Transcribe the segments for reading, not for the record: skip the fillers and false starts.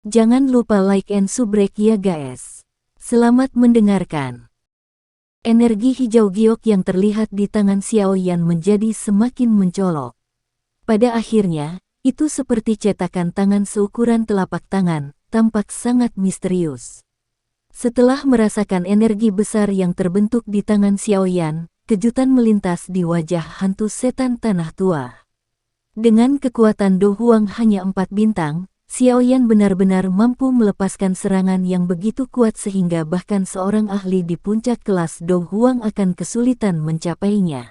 Jangan lupa like and subrek ya guys. Selamat mendengarkan. Energi hijau giok yang terlihat di tangan Xiao Yan menjadi semakin mencolok. Pada akhirnya, itu seperti cetakan tangan seukuran telapak tangan, tampak sangat misterius. Setelah merasakan energi besar yang terbentuk di tangan Xiao Yan, kejutan melintas di wajah hantu setan tanah tua. Dengan kekuatan Do Huang hanya 4 bintang, Xiao Yan benar-benar mampu melepaskan serangan yang begitu kuat sehingga bahkan seorang ahli di puncak kelas Do Huang akan kesulitan mencapainya.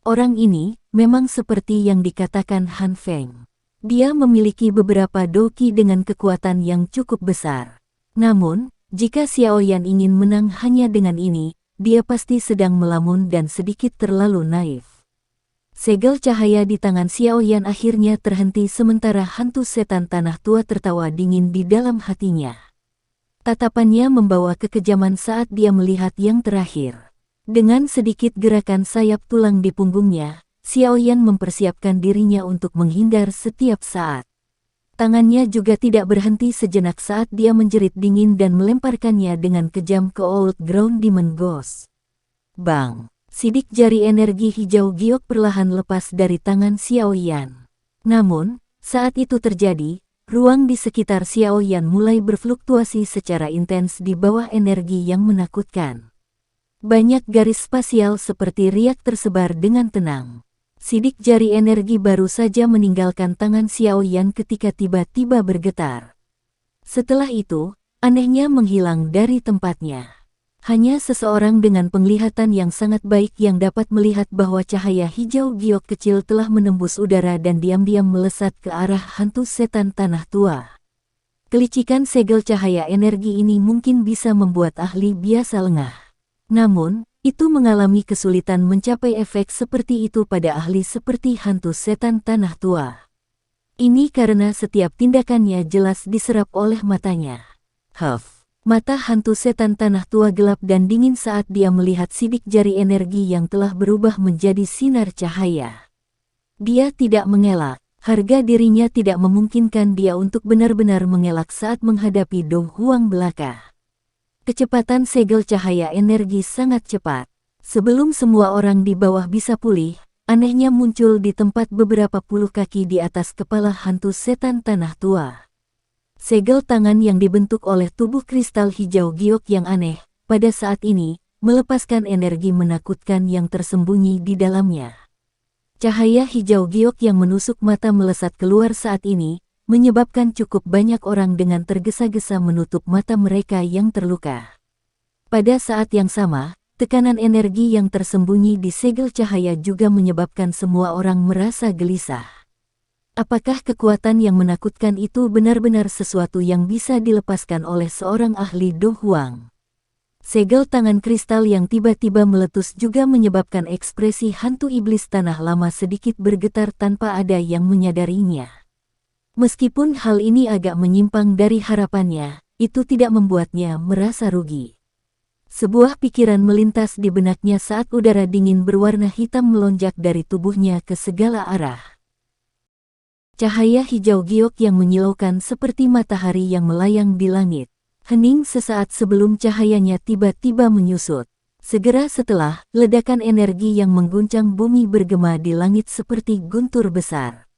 Orang ini memang seperti yang dikatakan Han Feng. Dia memiliki beberapa doki dengan kekuatan yang cukup besar. Namun, jika Xiao Yan ingin menang hanya dengan ini, dia pasti sedang melamun dan sedikit terlalu naif. Segel cahaya di tangan Xiao Yan akhirnya terhenti sementara hantu setan tanah tua tertawa dingin di dalam hatinya. Tatapannya membawa kekejaman saat dia melihat yang terakhir. Dengan sedikit gerakan sayap tulang di punggungnya, Xiao Yan mempersiapkan dirinya untuk menghindar setiap saat. Tangannya juga tidak berhenti sejenak saat dia menjerit dingin dan melemparkannya dengan kejam ke Old Ground Demon Ghost. Bang! Sidik jari energi hijau giok perlahan lepas dari tangan Xiao Yan. Namun, saat itu terjadi, ruang di sekitar Xiao Yan mulai berfluktuasi secara intens di bawah energi yang menakutkan. Banyak garis spasial seperti riak tersebar dengan tenang. Sidik jari energi baru saja meninggalkan tangan Xiao Yan ketika tiba-tiba bergetar. Setelah itu, anehnya menghilang dari tempatnya. Hanya seseorang dengan penglihatan yang sangat baik yang dapat melihat bahwa cahaya hijau giok kecil telah menembus udara dan diam-diam melesat ke arah hantu setan tanah tua. Kelicikan segel cahaya energi ini mungkin bisa membuat ahli biasa lengah. Namun, itu mengalami kesulitan mencapai efek seperti itu pada ahli seperti hantu setan tanah tua. Ini karena setiap tindakannya jelas diserap oleh matanya. Mata hantu setan tanah tua gelap dan dingin saat dia melihat sidik jari energi yang telah berubah menjadi sinar cahaya. Dia tidak mengelak, harga dirinya tidak memungkinkan dia untuk benar-benar mengelak saat menghadapi Do Huang belaka. Kecepatan segel cahaya energi sangat cepat. Sebelum semua orang di bawah bisa pulih, anehnya muncul di tempat beberapa puluh kaki di atas kepala hantu setan tanah tua. Segel tangan yang dibentuk oleh tubuh kristal hijau giok yang aneh, pada saat ini, melepaskan energi menakutkan yang tersembunyi di dalamnya. Cahaya hijau giok yang menusuk mata melesat keluar saat ini, menyebabkan cukup banyak orang dengan tergesa-gesa menutup mata mereka yang terluka. Pada saat yang sama, tekanan energi yang tersembunyi di segel cahaya juga menyebabkan semua orang merasa gelisah. Apakah kekuatan yang menakutkan itu benar-benar sesuatu yang bisa dilepaskan oleh seorang ahli Do Huang? Segel tangan kristal yang tiba-tiba meletus juga menyebabkan ekspresi hantu iblis tanah lama sedikit bergetar tanpa ada yang menyadarinya. Meskipun hal ini agak menyimpang dari harapannya, itu tidak membuatnya merasa rugi. Sebuah pikiran melintas di benaknya saat udara dingin berwarna hitam melonjak dari tubuhnya ke segala arah. Cahaya hijau giok yang menyilaukan seperti matahari yang melayang di langit. Hening sesaat sebelum cahayanya tiba-tiba menyusut. Segera setelah, ledakan energi yang mengguncang bumi bergema di langit seperti guntur besar.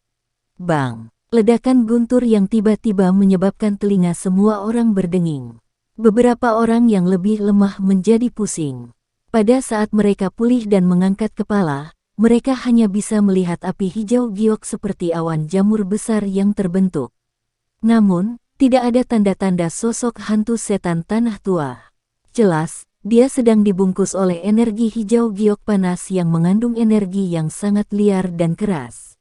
Bang! Ledakan guntur yang tiba-tiba menyebabkan telinga semua orang berdenging. Beberapa orang yang lebih lemah menjadi pusing. Pada saat mereka pulih dan mengangkat kepala, mereka hanya bisa melihat api hijau giok seperti awan jamur besar yang terbentuk. Namun, tidak ada tanda-tanda sosok hantu setan tanah tua. Jelas, dia sedang dibungkus oleh energi hijau giok panas yang mengandung energi yang sangat liar dan keras.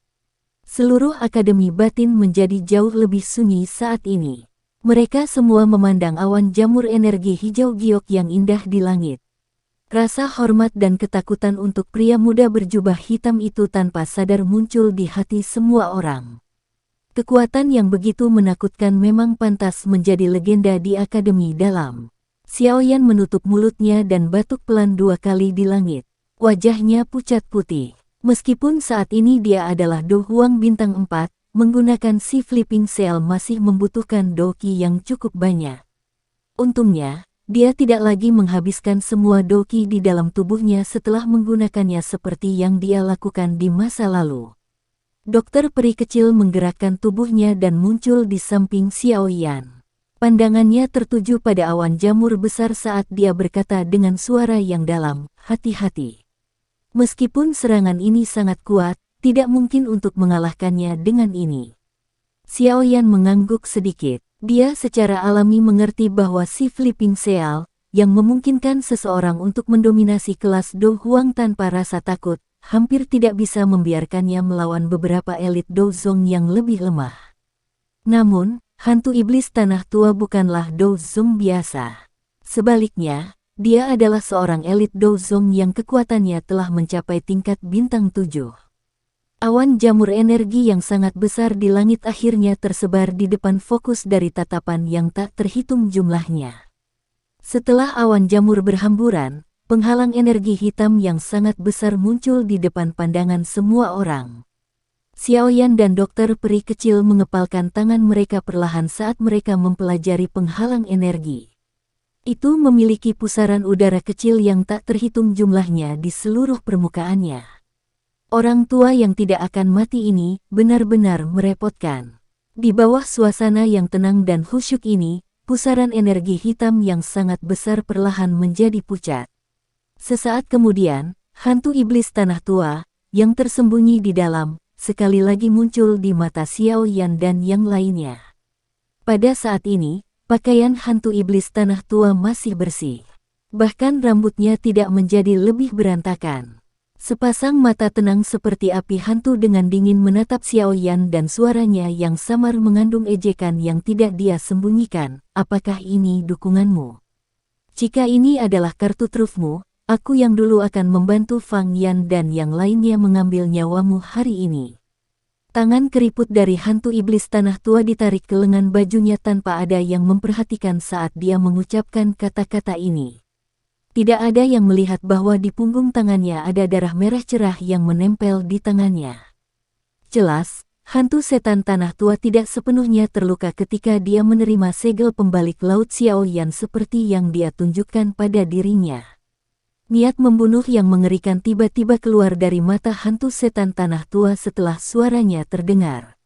Seluruh akademi batin menjadi jauh lebih sunyi saat ini. Mereka semua memandang awan jamur energi hijau giok yang indah di langit. Rasa hormat dan ketakutan untuk pria muda berjubah hitam itu tanpa sadar muncul di hati semua orang. Kekuatan yang begitu menakutkan memang pantas menjadi legenda di Akademi Dalam. Xiao Yan menutup mulutnya dan batuk pelan 2 kali di langit. Wajahnya pucat putih. Meskipun saat ini dia adalah Do Huang bintang 4, menggunakan si Flipping Cell masih membutuhkan doki yang cukup banyak. Untungnya, dia tidak lagi menghabiskan semua doki di dalam tubuhnya setelah menggunakannya seperti yang dia lakukan di masa lalu. Dokter peri kecil menggerakkan tubuhnya dan muncul di samping Xiao Yan. Pandangannya tertuju pada awan jamur besar saat dia berkata dengan suara yang dalam, "Hati-hati. Meskipun serangan ini sangat kuat, tidak mungkin untuk mengalahkannya dengan ini." Xiao Yan mengangguk sedikit. Dia secara alami mengerti bahwa si Flipping Cell, yang memungkinkan seseorang untuk mendominasi kelas Do Huang tanpa rasa takut, hampir tidak bisa membiarkannya melawan beberapa elit Do Zong yang lebih lemah. Namun, hantu iblis tanah tua bukanlah Do Zong biasa. Sebaliknya, dia adalah seorang elit Do Zong yang kekuatannya telah mencapai tingkat bintang 7. Awan jamur energi yang sangat besar di langit akhirnya tersebar di depan fokus dari tatapan yang tak terhitung jumlahnya. Setelah awan jamur berhamburan, penghalang energi hitam yang sangat besar muncul di depan pandangan semua orang. Xiao Yan dan dokter peri kecil mengepalkan tangan mereka perlahan saat mereka mempelajari penghalang energi. Itu memiliki pusaran udara kecil yang tak terhitung jumlahnya di seluruh permukaannya. Orang tua yang tidak akan mati ini benar-benar merepotkan. Di bawah suasana yang tenang dan khusyuk ini, pusaran energi hitam yang sangat besar perlahan menjadi pucat. Sesaat kemudian, hantu iblis tanah tua, yang tersembunyi di dalam, sekali lagi muncul di mata Xiao Yan dan yang lainnya. Pada saat ini, pakaian hantu iblis tanah tua masih bersih. Bahkan rambutnya tidak menjadi lebih berantakan. Sepasang mata tenang seperti api hantu dengan dingin menatap Xiao Yan dan suaranya yang samar mengandung ejekan yang tidak dia sembunyikan. "Apakah ini dukunganmu? Jika ini adalah kartu trufmu, aku yang dulu akan membantu Fang Yan dan yang lainnya mengambil nyawamu hari ini." Tangan keriput dari hantu iblis tanah tua ditarik ke lengan bajunya tanpa ada yang memperhatikan saat dia mengucapkan kata-kata ini. Tidak ada yang melihat bahwa di punggung tangannya ada darah merah cerah yang menempel di tangannya. Jelas, hantu setan tanah tua tidak sepenuhnya terluka ketika dia menerima segel pembalik laut Xiao Yan seperti yang dia tunjukkan pada dirinya. Niat membunuh yang mengerikan tiba-tiba keluar dari mata hantu setan tanah tua setelah suaranya terdengar.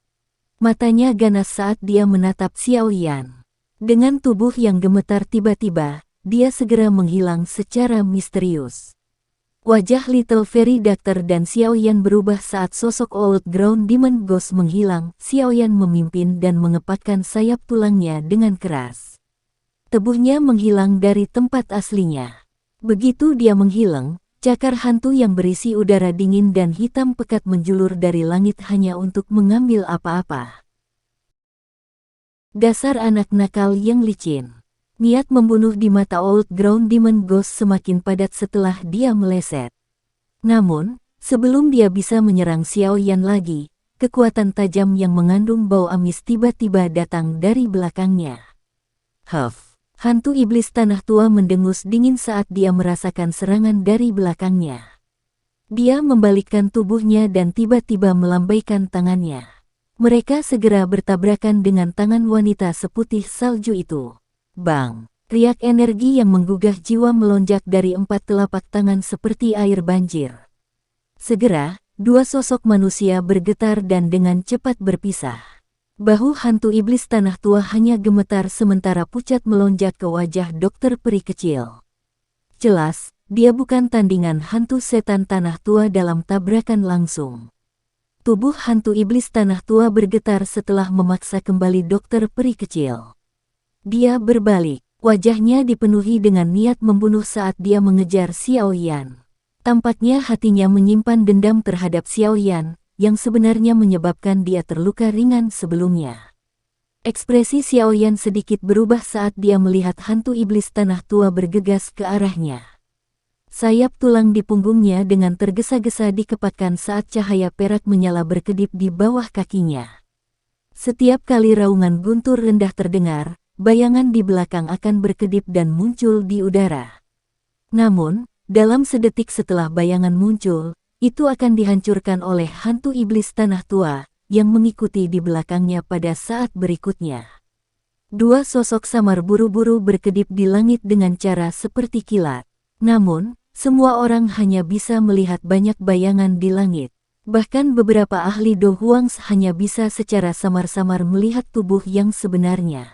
Matanya ganas saat dia menatap Xiao Yan. Dengan tubuh yang gemetar tiba-tiba, dia segera menghilang secara misterius. Wajah Little Fairy Doctor dan Xiao Yan berubah saat sosok Old Ground Demon Ghost menghilang. Xiao Yan memimpin dan mengepakkan sayap tulangnya dengan keras. Tubuhnya menghilang dari tempat aslinya. Begitu dia menghilang, cakar hantu yang berisi udara dingin dan hitam pekat menjulur dari langit hanya untuk mengambil apa-apa. Dasar anak nakal yang licin. Niat membunuh di mata Old Ground Demon Ghost semakin padat setelah dia meleset. Namun, sebelum dia bisa menyerang Xiao Yan lagi, kekuatan tajam yang mengandung bau amis tiba-tiba datang dari belakangnya. Huff! Hantu iblis tanah tua mendengus dingin saat dia merasakan serangan dari belakangnya. Dia membalikkan tubuhnya dan tiba-tiba melambaikan tangannya. Mereka segera bertabrakan dengan tangan wanita seputih salju itu. Bang! Riak energi yang menggugah jiwa melonjak dari 4 telapak tangan seperti air banjir. Segera, dua sosok manusia bergetar dan dengan cepat berpisah. Bahu hantu iblis tanah tua hanya gemetar sementara pucat melonjak ke wajah dokter peri kecil. Jelas, dia bukan tandingan hantu setan tanah tua dalam tabrakan langsung. Tubuh hantu iblis tanah tua bergetar setelah memaksa kembali dokter peri kecil. Dia berbalik, wajahnya dipenuhi dengan niat membunuh saat dia mengejar Xiao Yan. Tampaknya hatinya menyimpan dendam terhadap Xiao Yan, yang sebenarnya menyebabkan dia terluka ringan sebelumnya. Ekspresi Xiao Yan sedikit berubah saat dia melihat hantu iblis tanah tua bergegas ke arahnya. Sayap tulang di punggungnya dengan tergesa-gesa dikepakkan saat cahaya perak menyala berkedip di bawah kakinya. Setiap kali raungan guntur rendah terdengar, bayangan di belakang akan berkedip dan muncul di udara. Namun, dalam sedetik setelah bayangan muncul, itu akan dihancurkan oleh hantu iblis tanah tua, yang mengikuti di belakangnya pada saat berikutnya. Dua sosok samar buru-buru berkedip di langit dengan cara seperti kilat. Namun, semua orang hanya bisa melihat banyak bayangan di langit. Bahkan beberapa ahli Do Huang hanya bisa secara samar-samar melihat tubuh yang sebenarnya.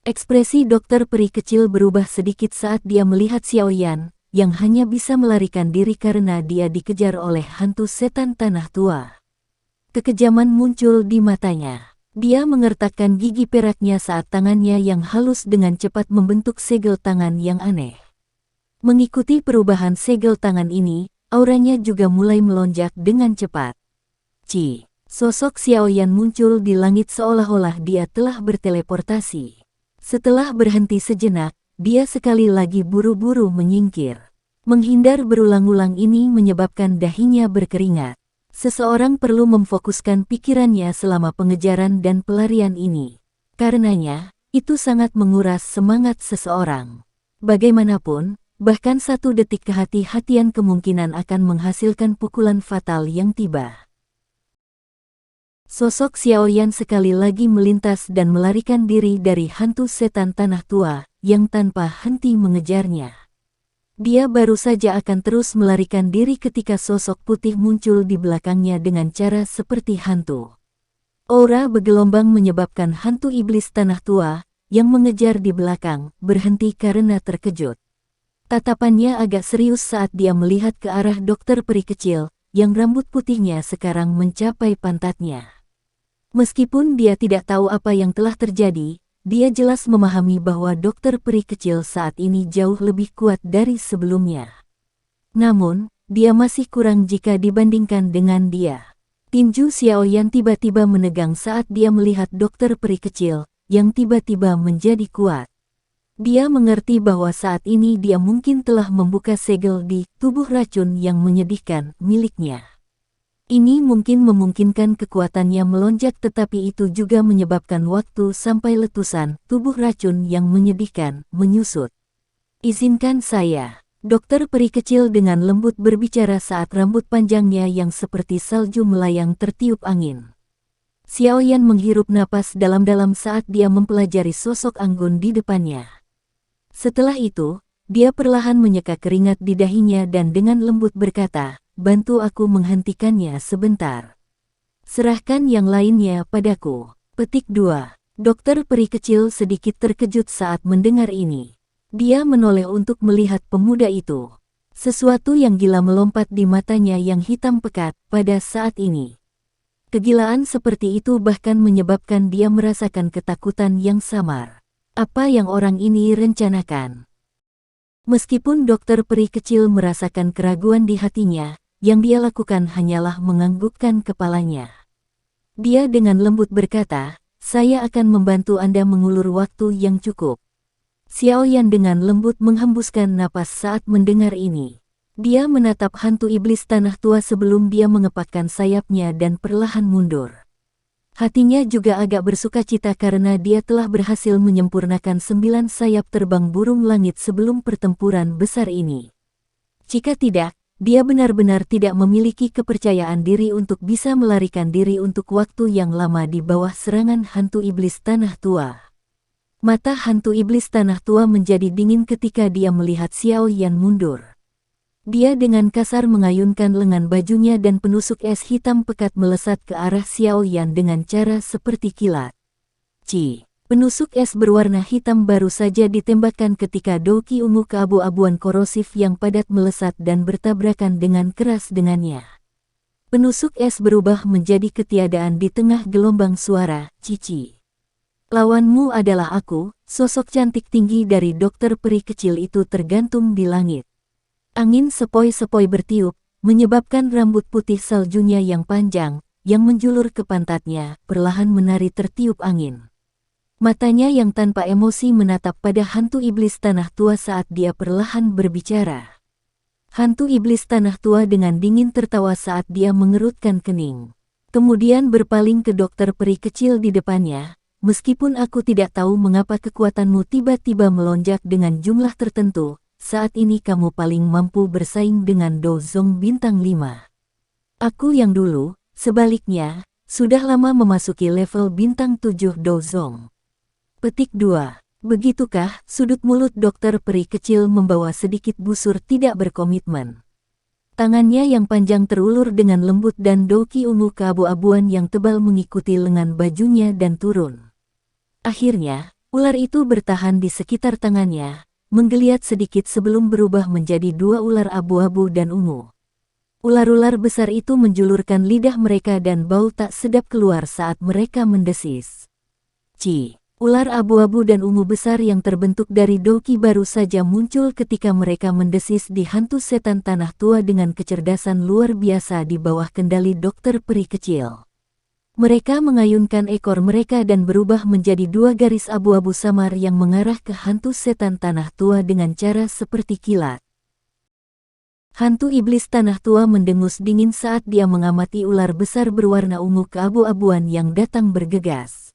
Ekspresi dokter peri kecil berubah sedikit saat dia melihat Xiaoyan, yang hanya bisa melarikan diri karena dia dikejar oleh hantu setan tanah tua. Kekejaman muncul di matanya. Dia mengertakkan gigi peraknya saat tangannya yang halus dengan cepat membentuk segel tangan yang aneh. Mengikuti perubahan segel tangan ini, auranya juga mulai melonjak dengan cepat. Sosok Xiaoyan muncul di langit seolah-olah dia telah berteleportasi. Setelah berhenti sejenak, dia sekali lagi buru-buru menyingkir. Menghindar berulang-ulang ini menyebabkan dahinya berkeringat. Seseorang perlu memfokuskan pikirannya selama pengejaran dan pelarian ini. Karenanya, itu sangat menguras semangat seseorang. Bagaimanapun, bahkan 1 detik kehati-hatian kemungkinan akan menghasilkan pukulan fatal yang tiba. Sosok Xiaoyan sekali lagi melintas dan melarikan diri dari hantu setan tanah tua, yang tanpa henti mengejarnya. Dia baru saja akan terus melarikan diri ketika sosok putih muncul di belakangnya dengan cara seperti hantu. Aura bergelombang menyebabkan hantu iblis tanah tua, yang mengejar di belakang, berhenti karena terkejut. Tatapannya agak serius saat dia melihat ke arah dokter peri kecil, yang rambut putihnya sekarang mencapai pantatnya. Meskipun dia tidak tahu apa yang telah terjadi, dia jelas memahami bahwa dokter peri kecil saat ini jauh lebih kuat dari sebelumnya. Namun, dia masih kurang jika dibandingkan dengan dia. Tinju Xiaoyan tiba-tiba menegang saat dia melihat dokter peri kecil, yang tiba-tiba menjadi kuat. Dia mengerti bahwa saat ini dia mungkin telah membuka segel di tubuh racun yang menyedihkan miliknya. Ini mungkin memungkinkan kekuatannya melonjak, tetapi itu juga menyebabkan waktu sampai letusan tubuh racun yang menyedihkan menyusut. Izinkan saya, dokter peri kecil dengan lembut berbicara saat rambut panjangnya yang seperti salju melayang tertiup angin. Xiaoyan menghirup napas dalam-dalam saat dia mempelajari sosok anggun di depannya. Setelah itu, dia perlahan menyeka keringat di dahinya dan dengan lembut berkata, "Bantu aku menghentikannya sebentar. Serahkan yang lainnya padaku." Petik 2. Dokter peri kecil sedikit terkejut saat mendengar ini. Dia menoleh untuk melihat pemuda itu. Sesuatu yang gila melompat di matanya yang hitam pekat pada saat ini. Kegilaan seperti itu bahkan menyebabkan dia merasakan ketakutan yang samar. Apa yang orang ini rencanakan? Meskipun dokter peri kecil merasakan keraguan di hatinya, yang dia lakukan hanyalah menganggukkan kepalanya. Dia dengan lembut berkata, "Saya akan membantu Anda mengulur waktu yang cukup." Xiaoyan dengan lembut menghembuskan napas saat mendengar ini. Dia menatap hantu iblis tanah tua sebelum dia mengepakkan sayapnya dan perlahan mundur. Hatinya juga agak bersukacita karena dia telah berhasil menyempurnakan 9 sayap terbang burung langit sebelum pertempuran besar ini. Jika tidak, dia benar-benar tidak memiliki kepercayaan diri untuk bisa melarikan diri untuk waktu yang lama di bawah serangan hantu iblis tanah tua. Mata hantu iblis tanah tua menjadi dingin ketika dia melihat Xiaoyan mundur. Dia dengan kasar mengayunkan lengan bajunya dan penusuk es hitam pekat melesat ke arah Xiaoyan dengan cara seperti kilat. Penusuk es berwarna hitam baru saja ditembakkan ketika douki ungu keabu-abuan korosif yang padat melesat dan bertabrakan dengan keras dengannya. Penusuk es berubah menjadi ketiadaan di tengah gelombang suara, "Cici. Lawanmu adalah aku." Sosok cantik tinggi dari dokter peri kecil itu tergantung di langit. Angin sepoi-sepoi bertiup, menyebabkan rambut putih saljunya yang panjang, yang menjulur ke pantatnya, perlahan menari tertiup angin. Matanya yang tanpa emosi menatap pada hantu iblis tanah tua saat dia perlahan berbicara. Hantu iblis tanah tua dengan dingin tertawa saat dia mengerutkan kening. Kemudian berpaling ke dokter peri kecil di depannya. "Meskipun aku tidak tahu mengapa kekuatanmu tiba-tiba melonjak dengan jumlah tertentu, saat ini kamu paling mampu bersaing dengan Do Zong bintang 5. Aku yang dulu, sebaliknya, sudah lama memasuki level bintang 7 Dozong. Petik 2. Begitukah? Sudut mulut dokter peri kecil membawa sedikit busur tidak berkomitmen. Tangannya yang panjang terulur dengan lembut dan doki ungu keabu-abuan yang tebal mengikuti lengan bajunya dan turun. Akhirnya, ular itu bertahan di sekitar tangannya, menggeliat sedikit sebelum berubah menjadi dua ular abu-abu dan ungu. Ular-ular besar itu menjulurkan lidah mereka dan bau tak sedap keluar saat mereka mendesis. Ular abu-abu dan ungu besar yang terbentuk dari doki baru saja muncul ketika mereka mendesis di hantu setan tanah tua dengan kecerdasan luar biasa di bawah kendali dokter peri kecil. Mereka mengayunkan ekor mereka dan berubah menjadi dua garis abu-abu samar yang mengarah ke hantu setan tanah tua dengan cara seperti kilat. Hantu iblis tanah tua mendengus dingin saat dia mengamati ular besar berwarna ungu keabu-abuan yang datang bergegas.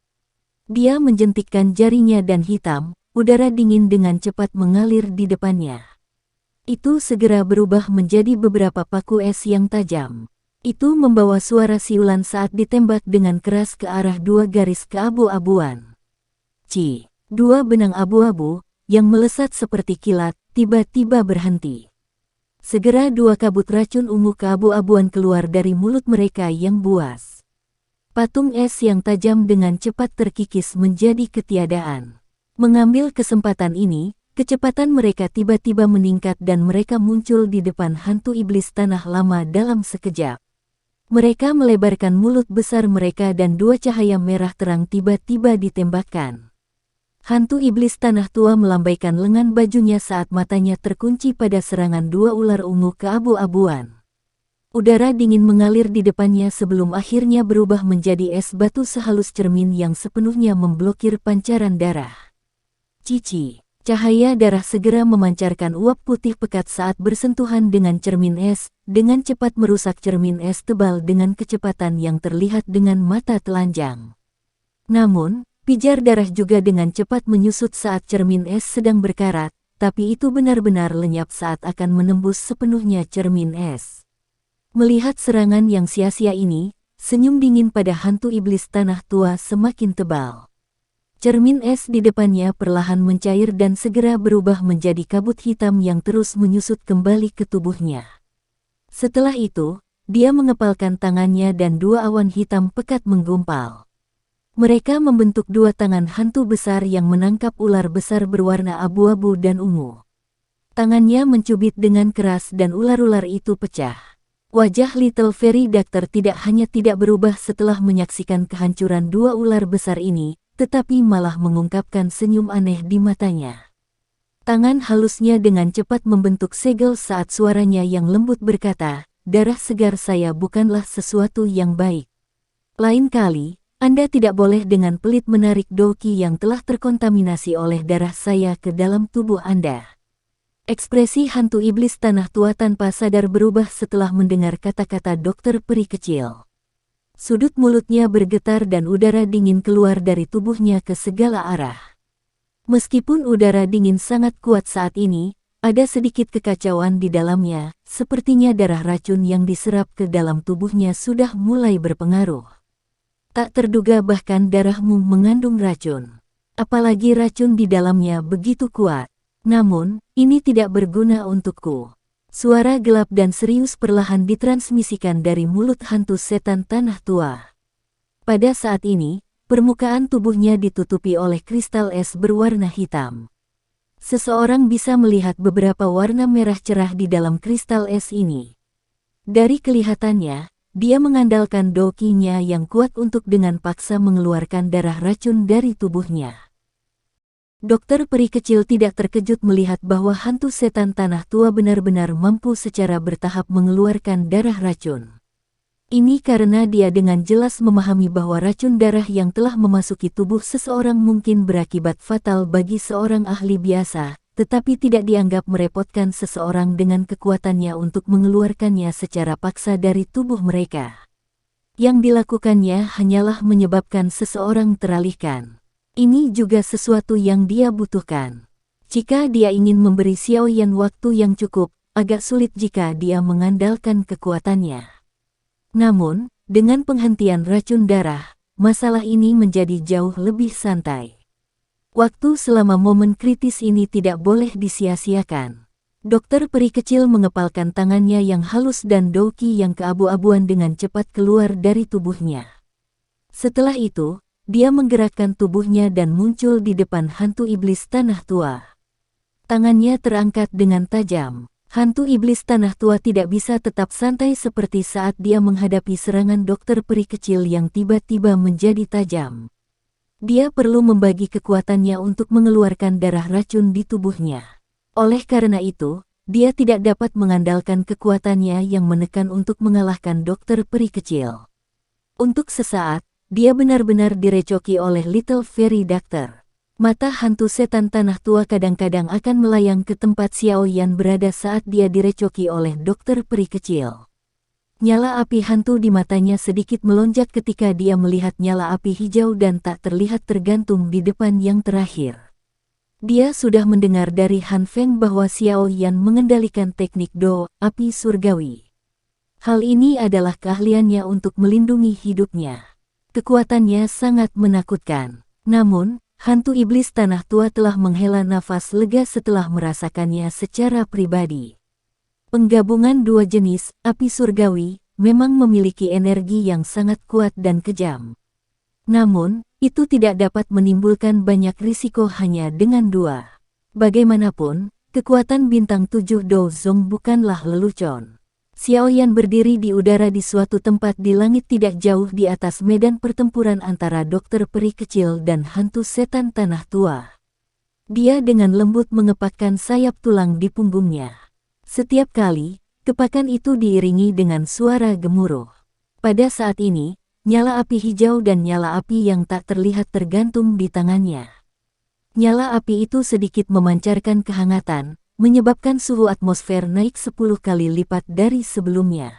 Dia menjentikkan jarinya dan hitam, udara dingin dengan cepat mengalir di depannya. Itu segera berubah menjadi beberapa paku es yang tajam. Itu membawa suara siulan saat ditembak dengan keras ke arah dua garis keabu-abuan. Dua benang abu-abu, yang melesat seperti kilat, tiba-tiba berhenti. Segera dua kabut racun ungu keabu-abuan keluar dari mulut mereka yang buas. Patung es yang tajam dengan cepat terkikis menjadi ketiadaan. Mengambil kesempatan ini, kecepatan mereka tiba-tiba meningkat dan mereka muncul di depan hantu iblis tanah lama dalam sekejap. Mereka melebarkan mulut besar mereka dan dua cahaya merah terang tiba-tiba ditembakkan. Hantu iblis tanah tua melambaikan lengan bajunya saat matanya terkunci pada serangan dua ular ungu keabu-abuan. Udara dingin mengalir di depannya sebelum akhirnya berubah menjadi es batu sehalus cermin yang sepenuhnya memblokir pancaran darah. Cahaya darah segera memancarkan uap putih pekat saat bersentuhan dengan cermin es, dengan cepat merusak cermin es tebal dengan kecepatan yang terlihat dengan mata telanjang. Namun, pijar darah juga dengan cepat menyusut saat cermin es sedang berkarat, tapi itu benar-benar lenyap saat akan menembus sepenuhnya cermin es. Melihat serangan yang sia-sia ini, senyum dingin pada hantu iblis tanah tua semakin tebal. Cermin es di depannya perlahan mencair dan segera berubah menjadi kabut hitam yang terus menyusut kembali ke tubuhnya. Setelah itu, dia mengepalkan tangannya dan dua awan hitam pekat menggumpal. Mereka membentuk dua tangan hantu besar yang menangkap ular besar berwarna abu-abu dan ungu. Tangannya mencubit dengan keras dan ular-ular itu pecah. Wajah Little Fairy Doctor tidak hanya tidak berubah setelah menyaksikan kehancuran dua ular besar ini, tetapi malah mengungkapkan senyum aneh di matanya. Tangan halusnya dengan cepat membentuk segel saat suaranya yang lembut berkata, "Darah segar saya bukanlah sesuatu yang baik. Lain kali, Anda tidak boleh dengan pelit menarik doki yang telah terkontaminasi oleh darah saya ke dalam tubuh Anda." Ekspresi hantu iblis tanah tua tanpa sadar berubah setelah mendengar kata-kata dokter peri kecil. Sudut mulutnya bergetar dan udara dingin keluar dari tubuhnya ke segala arah. Meskipun udara dingin sangat kuat saat ini, ada sedikit kekacauan di dalamnya, sepertinya darah racun yang diserap ke dalam tubuhnya sudah mulai berpengaruh. Tak terduga bahkan darahmu mengandung racun. Apalagi racun di dalamnya begitu kuat. Namun, ini tidak berguna untukku. Suara gelap dan serius perlahan ditransmisikan dari mulut hantu setan tanah tua. Pada saat ini, permukaan tubuhnya ditutupi oleh kristal es berwarna hitam. Seseorang bisa melihat beberapa warna merah cerah di dalam kristal es ini. Dari kelihatannya, dia mengandalkan dokinya yang kuat untuk dengan paksa mengeluarkan darah racun dari tubuhnya. Dokter peri kecil tidak terkejut melihat bahwa hantu setan tanah tua benar-benar mampu secara bertahap mengeluarkan darah racun. Ini karena dia dengan jelas memahami bahwa racun darah yang telah memasuki tubuh seseorang mungkin berakibat fatal bagi seorang ahli biasa, tetapi tidak dianggap merepotkan seseorang dengan kekuatannya untuk mengeluarkannya secara paksa dari tubuh mereka. Yang dilakukannya hanyalah menyebabkan seseorang teralihkan. Ini juga sesuatu yang dia butuhkan. Jika dia ingin memberi Xiaoyan waktu yang cukup, agak sulit jika dia mengandalkan kekuatannya. Namun, dengan penghentian racun darah, masalah ini menjadi jauh lebih santai. Waktu selama momen kritis ini tidak boleh disia-siakan. Dokter peri kecil mengepalkan tangannya yang halus dan Douki yang keabu-abuan dengan cepat keluar dari tubuhnya. Setelah itu, dia menggerakkan tubuhnya dan muncul di depan hantu iblis tanah tua. Tangannya terangkat dengan tajam. Hantu iblis tanah tua tidak bisa tetap santai seperti saat dia menghadapi serangan dokter peri kecil yang tiba-tiba menjadi tajam. Dia perlu membagi kekuatannya untuk mengeluarkan darah racun di tubuhnya. Oleh karena itu, dia tidak dapat mengandalkan kekuatannya yang menekan untuk mengalahkan dokter peri kecil. Untuk sesaat, dia benar-benar direcoki oleh Little Fairy Doctor. Mata hantu setan tanah tua kadang-kadang akan melayang ke tempat Xiao Yan berada saat dia direcoki oleh dokter peri kecil. Nyala api hantu di matanya sedikit melonjak ketika dia melihat nyala api hijau dan tak terlihat tergantung di depan yang terakhir. Dia sudah mendengar dari Han Feng bahwa Xiao Yan mengendalikan teknik Do, api surgawi. Hal ini adalah keahliannya untuk melindungi hidupnya. Kekuatannya sangat menakutkan. Namun, hantu iblis tanah tua telah menghela nafas lega setelah merasakannya secara pribadi. Penggabungan dua jenis, api surgawi, memang memiliki energi yang sangat kuat dan kejam. Namun, itu tidak dapat menimbulkan banyak risiko hanya dengan dua. Bagaimanapun, kekuatan bintang 7 Do Zong bukanlah lelucon. Xiao Yan berdiri di udara di suatu tempat di langit tidak jauh di atas medan pertempuran antara dokter peri kecil dan hantu setan tanah tua. Dia dengan lembut mengepakkan sayap tulang di punggungnya. Setiap kali, kepakan itu diiringi dengan suara gemuruh. Pada saat ini, nyala api hijau dan nyala api yang tak terlihat tergantung di tangannya. Nyala api itu sedikit memancarkan kehangatan, menyebabkan suhu atmosfer naik 10 kali lipat dari sebelumnya.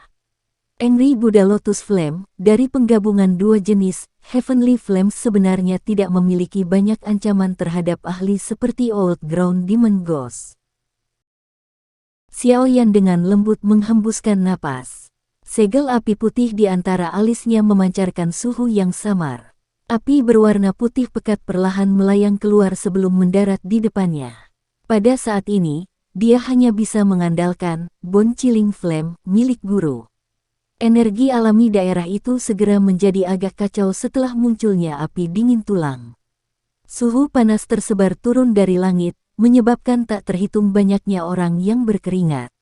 Angry Buddha Lotus Flame, dari penggabungan dua jenis, Heavenly Flame sebenarnya tidak memiliki banyak ancaman terhadap ahli seperti Old Ground Demon Ghost. Xiao Yan dengan lembut menghembuskan napas. Segel api putih di antara alisnya memancarkan suhu yang samar. Api berwarna putih pekat perlahan melayang keluar sebelum mendarat di depannya. Pada saat ini, dia hanya bisa mengandalkan Bone Chilling Flame milik guru. Energi alami daerah itu segera menjadi agak kacau setelah munculnya api dingin tulang. Suhu panas tersebar turun dari langit, menyebabkan tak terhitung banyaknya orang yang berkeringat.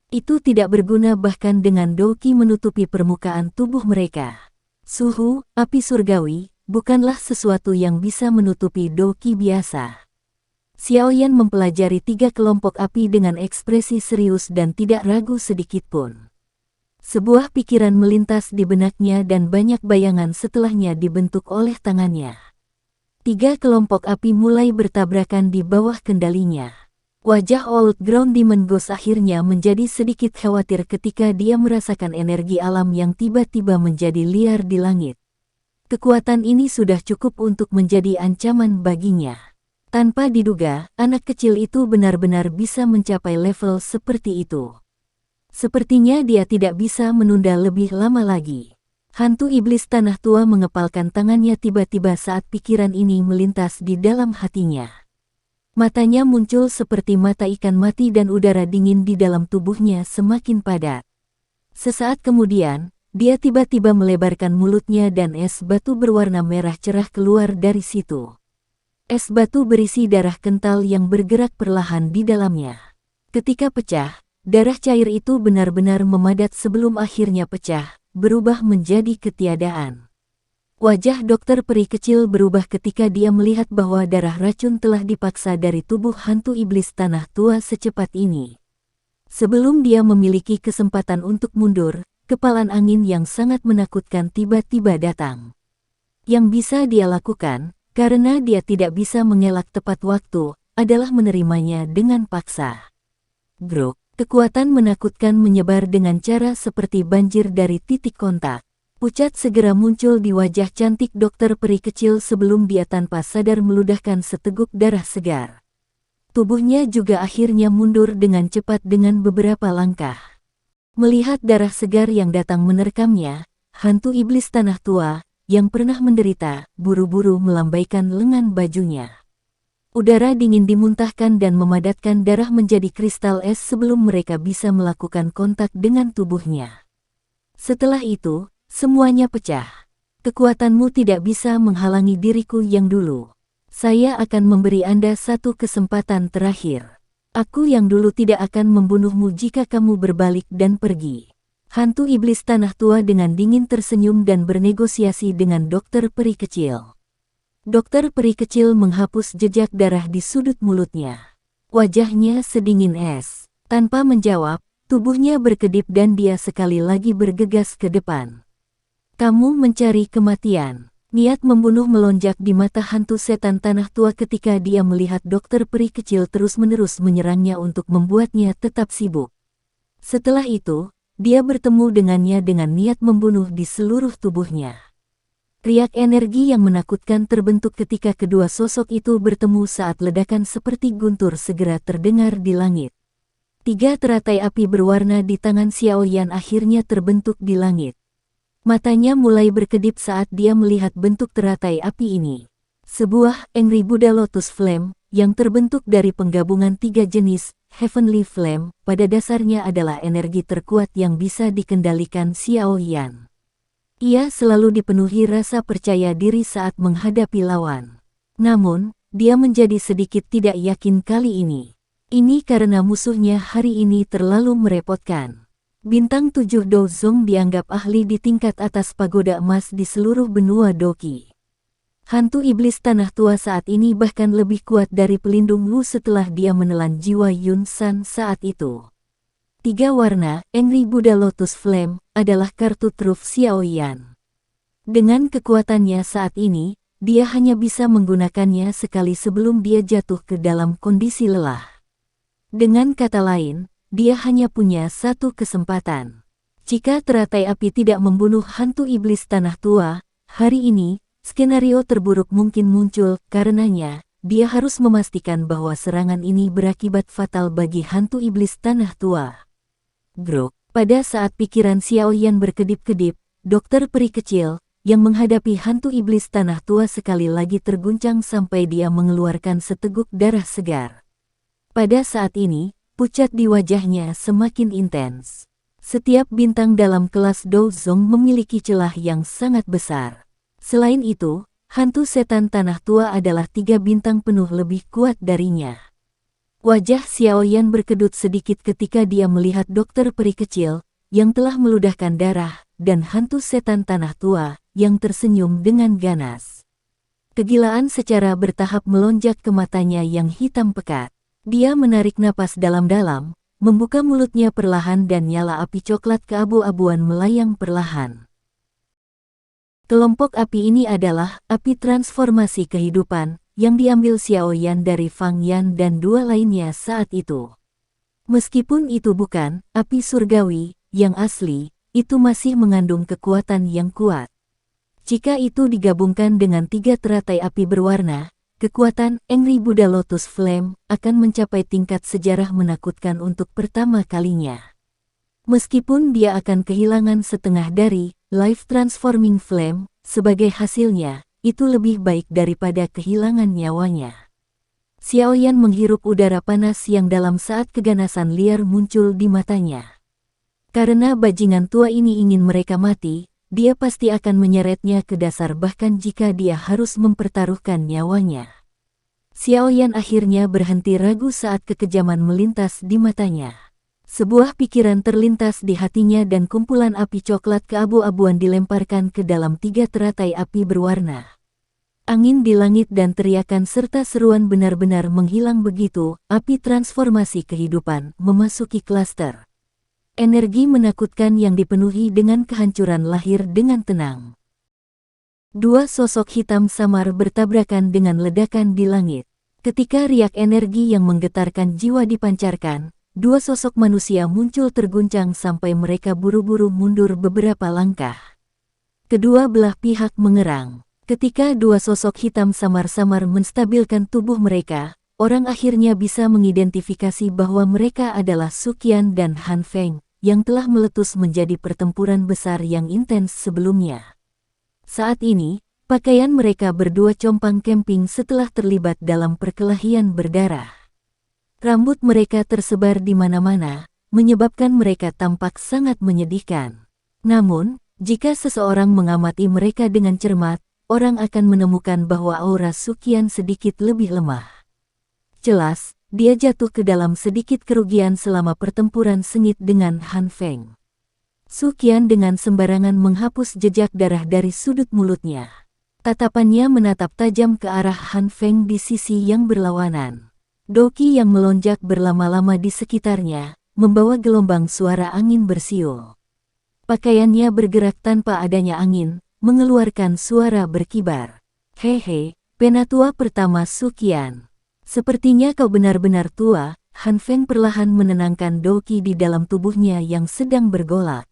Itu tidak berguna bahkan dengan Douki menutupi permukaan tubuh mereka. Suhu, api surgawi, bukanlah sesuatu yang bisa menutupi Douki biasa. Xiao Yan mempelajari 3 kelompok api dengan ekspresi serius dan tidak ragu sedikitpun. Sebuah pikiran melintas di benaknya dan banyak bayangan setelahnya dibentuk oleh tangannya. 3 kelompok api mulai bertabrakan di bawah kendalinya. Wajah Old Ground Demon Ghost akhirnya menjadi sedikit khawatir ketika dia merasakan energi alam yang tiba-tiba menjadi liar di langit. Kekuatan ini sudah cukup untuk menjadi ancaman baginya. Tanpa diduga, anak kecil itu benar-benar bisa mencapai level seperti itu. Sepertinya dia tidak bisa menunda lebih lama lagi. Hantu iblis tanah tua mengepalkan tangannya tiba-tiba saat pikiran ini melintas di dalam hatinya. Matanya muncul seperti mata ikan mati dan udara dingin di dalam tubuhnya semakin padat. Sesaat kemudian, dia tiba-tiba melebarkan mulutnya dan es batu berwarna merah cerah keluar dari situ. Es batu berisi darah kental yang bergerak perlahan di dalamnya. Ketika pecah, darah cair itu benar-benar memadat sebelum akhirnya pecah, berubah menjadi ketiadaan. Wajah dokter peri kecil berubah ketika dia melihat bahwa darah racun telah dipaksa dari tubuh hantu iblis tanah tua secepat ini. Sebelum dia memiliki kesempatan untuk mundur, kepalan angin yang sangat menakutkan tiba-tiba datang. Yang bisa dia lakukan, karena dia tidak bisa mengelak tepat waktu, adalah menerimanya dengan paksa. Grok, kekuatan menakutkan menyebar dengan cara seperti banjir dari titik kontak. Pucat segera muncul di wajah cantik dokter peri kecil sebelum dia tanpa sadar meludahkan seteguk darah segar. Tubuhnya juga akhirnya mundur dengan cepat dengan beberapa langkah. Melihat darah segar yang datang menerkamnya, hantu iblis tanah tua, yang pernah menderita, buru-buru melambaikan lengan bajunya. Udara dingin dimuntahkan dan memadatkan darah menjadi kristal es sebelum mereka bisa melakukan kontak dengan tubuhnya. Setelah itu, semuanya pecah. Kekuatanmu tidak bisa menghalangi diriku yang dulu. Saya akan memberi Anda satu kesempatan terakhir. Aku yang dulu tidak akan membunuhmu jika kamu berbalik dan pergi. Hantu iblis tanah tua dengan dingin tersenyum dan bernegosiasi dengan dokter peri kecil. Dokter peri kecil menghapus jejak darah di sudut mulutnya. Wajahnya sedingin es. Tanpa menjawab, tubuhnya berkedip dan dia sekali lagi bergegas ke depan. Kamu mencari kematian. Niat membunuh melonjak di mata hantu setan tanah tua ketika dia melihat dokter peri kecil terus-menerus menyerangnya untuk membuatnya tetap sibuk. Setelah itu, dia bertemu dengannya dengan niat membunuh di seluruh tubuhnya. Riak energi yang menakutkan terbentuk ketika kedua sosok itu bertemu saat ledakan seperti guntur segera terdengar di langit. 3 teratai api berwarna di tangan Xiao Yan akhirnya terbentuk di langit. Matanya mulai berkedip saat dia melihat bentuk teratai api ini. Sebuah Angry Buddha Lotus Flame, yang terbentuk dari penggabungan 3 jenis, Heavenly Flame, pada dasarnya adalah energi terkuat yang bisa dikendalikan Xiao Yan. Ia selalu dipenuhi rasa percaya diri saat menghadapi lawan. Namun, dia menjadi sedikit tidak yakin kali ini. Ini karena musuhnya hari ini terlalu merepotkan. Bintang 7 Dozong dianggap ahli di tingkat atas pagoda emas di seluruh benua Doki. Hantu iblis tanah tua saat ini bahkan lebih kuat dari pelindung Wu setelah dia menelan jiwa Yun San saat itu. 3 warna, Angry Buddha Lotus Flame, adalah kartu truf Xiao Yan. Dengan kekuatannya saat ini, dia hanya bisa menggunakannya sekali sebelum dia jatuh ke dalam kondisi lelah. Dengan kata lain, dia hanya punya satu kesempatan. Jika teratai api tidak membunuh hantu iblis tanah tua, hari ini, skenario terburuk mungkin muncul, karenanya, dia harus memastikan bahwa serangan ini berakibat fatal bagi hantu iblis tanah tua. Grok, pada saat pikiran Xiao Yan berkedip-kedip, dokter peri kecil, yang menghadapi hantu iblis tanah tua sekali lagi terguncang sampai dia mengeluarkan seteguk darah segar. Pada saat ini, pucat di wajahnya semakin intens. Setiap bintang dalam kelas Dozong memiliki celah yang sangat besar. Selain itu, hantu setan tanah tua adalah 3 bintang penuh lebih kuat darinya. Wajah Xiao Yan berkedut sedikit ketika dia melihat dokter peri kecil, yang telah meludahkan darah, dan hantu setan tanah tua, yang tersenyum dengan ganas. Kegilaan secara bertahap melonjak ke matanya yang hitam pekat. Dia menarik napas dalam-dalam, membuka mulutnya perlahan dan nyala api coklat keabu-abuan melayang perlahan. Kelompok api ini adalah api transformasi kehidupan, yang diambil Xiao Yan dari Fang Yan dan 2 lainnya saat itu. Meskipun itu bukan api surgawi, yang asli, itu masih mengandung kekuatan yang kuat. Jika itu digabungkan dengan 3 teratai api berwarna, kekuatan Angry Buddha Lotus Flame akan mencapai tingkat sejarah menakutkan untuk pertama kalinya. Meskipun dia akan kehilangan setengah dari Life Transforming Flame, sebagai hasilnya, itu lebih baik daripada kehilangan nyawanya. Xiao Yan menghirup udara panas yang dalam saat keganasan liar muncul di matanya. Karena bajingan tua ini ingin mereka mati, dia pasti akan menyeretnya ke dasar bahkan jika dia harus mempertaruhkan nyawanya. Xiao Yan akhirnya berhenti ragu saat kekejaman melintas di matanya. Sebuah pikiran terlintas di hatinya dan kumpulan api coklat keabu-abuan dilemparkan ke dalam 3 teratai api berwarna. Angin di langit dan teriakan serta seruan benar-benar menghilang begitu api transformasi kehidupan memasuki klaster. Energi menakutkan yang dipenuhi dengan kehancuran lahir dengan tenang. 2 sosok hitam samar bertabrakan dengan ledakan di langit. Ketika riak energi yang menggetarkan jiwa dipancarkan, 2 sosok manusia muncul terguncang sampai mereka buru-buru mundur beberapa langkah. Kedua belah pihak mengerang. Ketika 2 sosok hitam samar-samar menstabilkan tubuh mereka, orang akhirnya bisa mengidentifikasi bahwa mereka adalah Suqian dan Han Feng, yang telah meletus menjadi pertempuran besar yang intens sebelumnya. Saat ini, pakaian mereka berdua compang camping setelah terlibat dalam perkelahian berdarah. Rambut mereka tersebar di mana-mana, menyebabkan mereka tampak sangat menyedihkan. Namun, jika seseorang mengamati mereka dengan cermat, orang akan menemukan bahwa aura Su Qian sedikit lebih lemah. Jelas, dia jatuh ke dalam sedikit kerugian selama pertempuran sengit dengan Han Feng. Su Qian dengan sembarangan menghapus jejak darah dari sudut mulutnya. Tatapannya menatap tajam ke arah Han Feng di sisi yang berlawanan. Doki yang melonjak berlama-lama di sekitarnya, membawa gelombang suara angin bersiul. Pakaiannya bergerak tanpa adanya angin, mengeluarkan suara berkibar. Hehe, penatua pertama Su Qian. Sepertinya kau benar-benar tua. Han Feng perlahan menenangkan Doki di dalam tubuhnya yang sedang bergolak.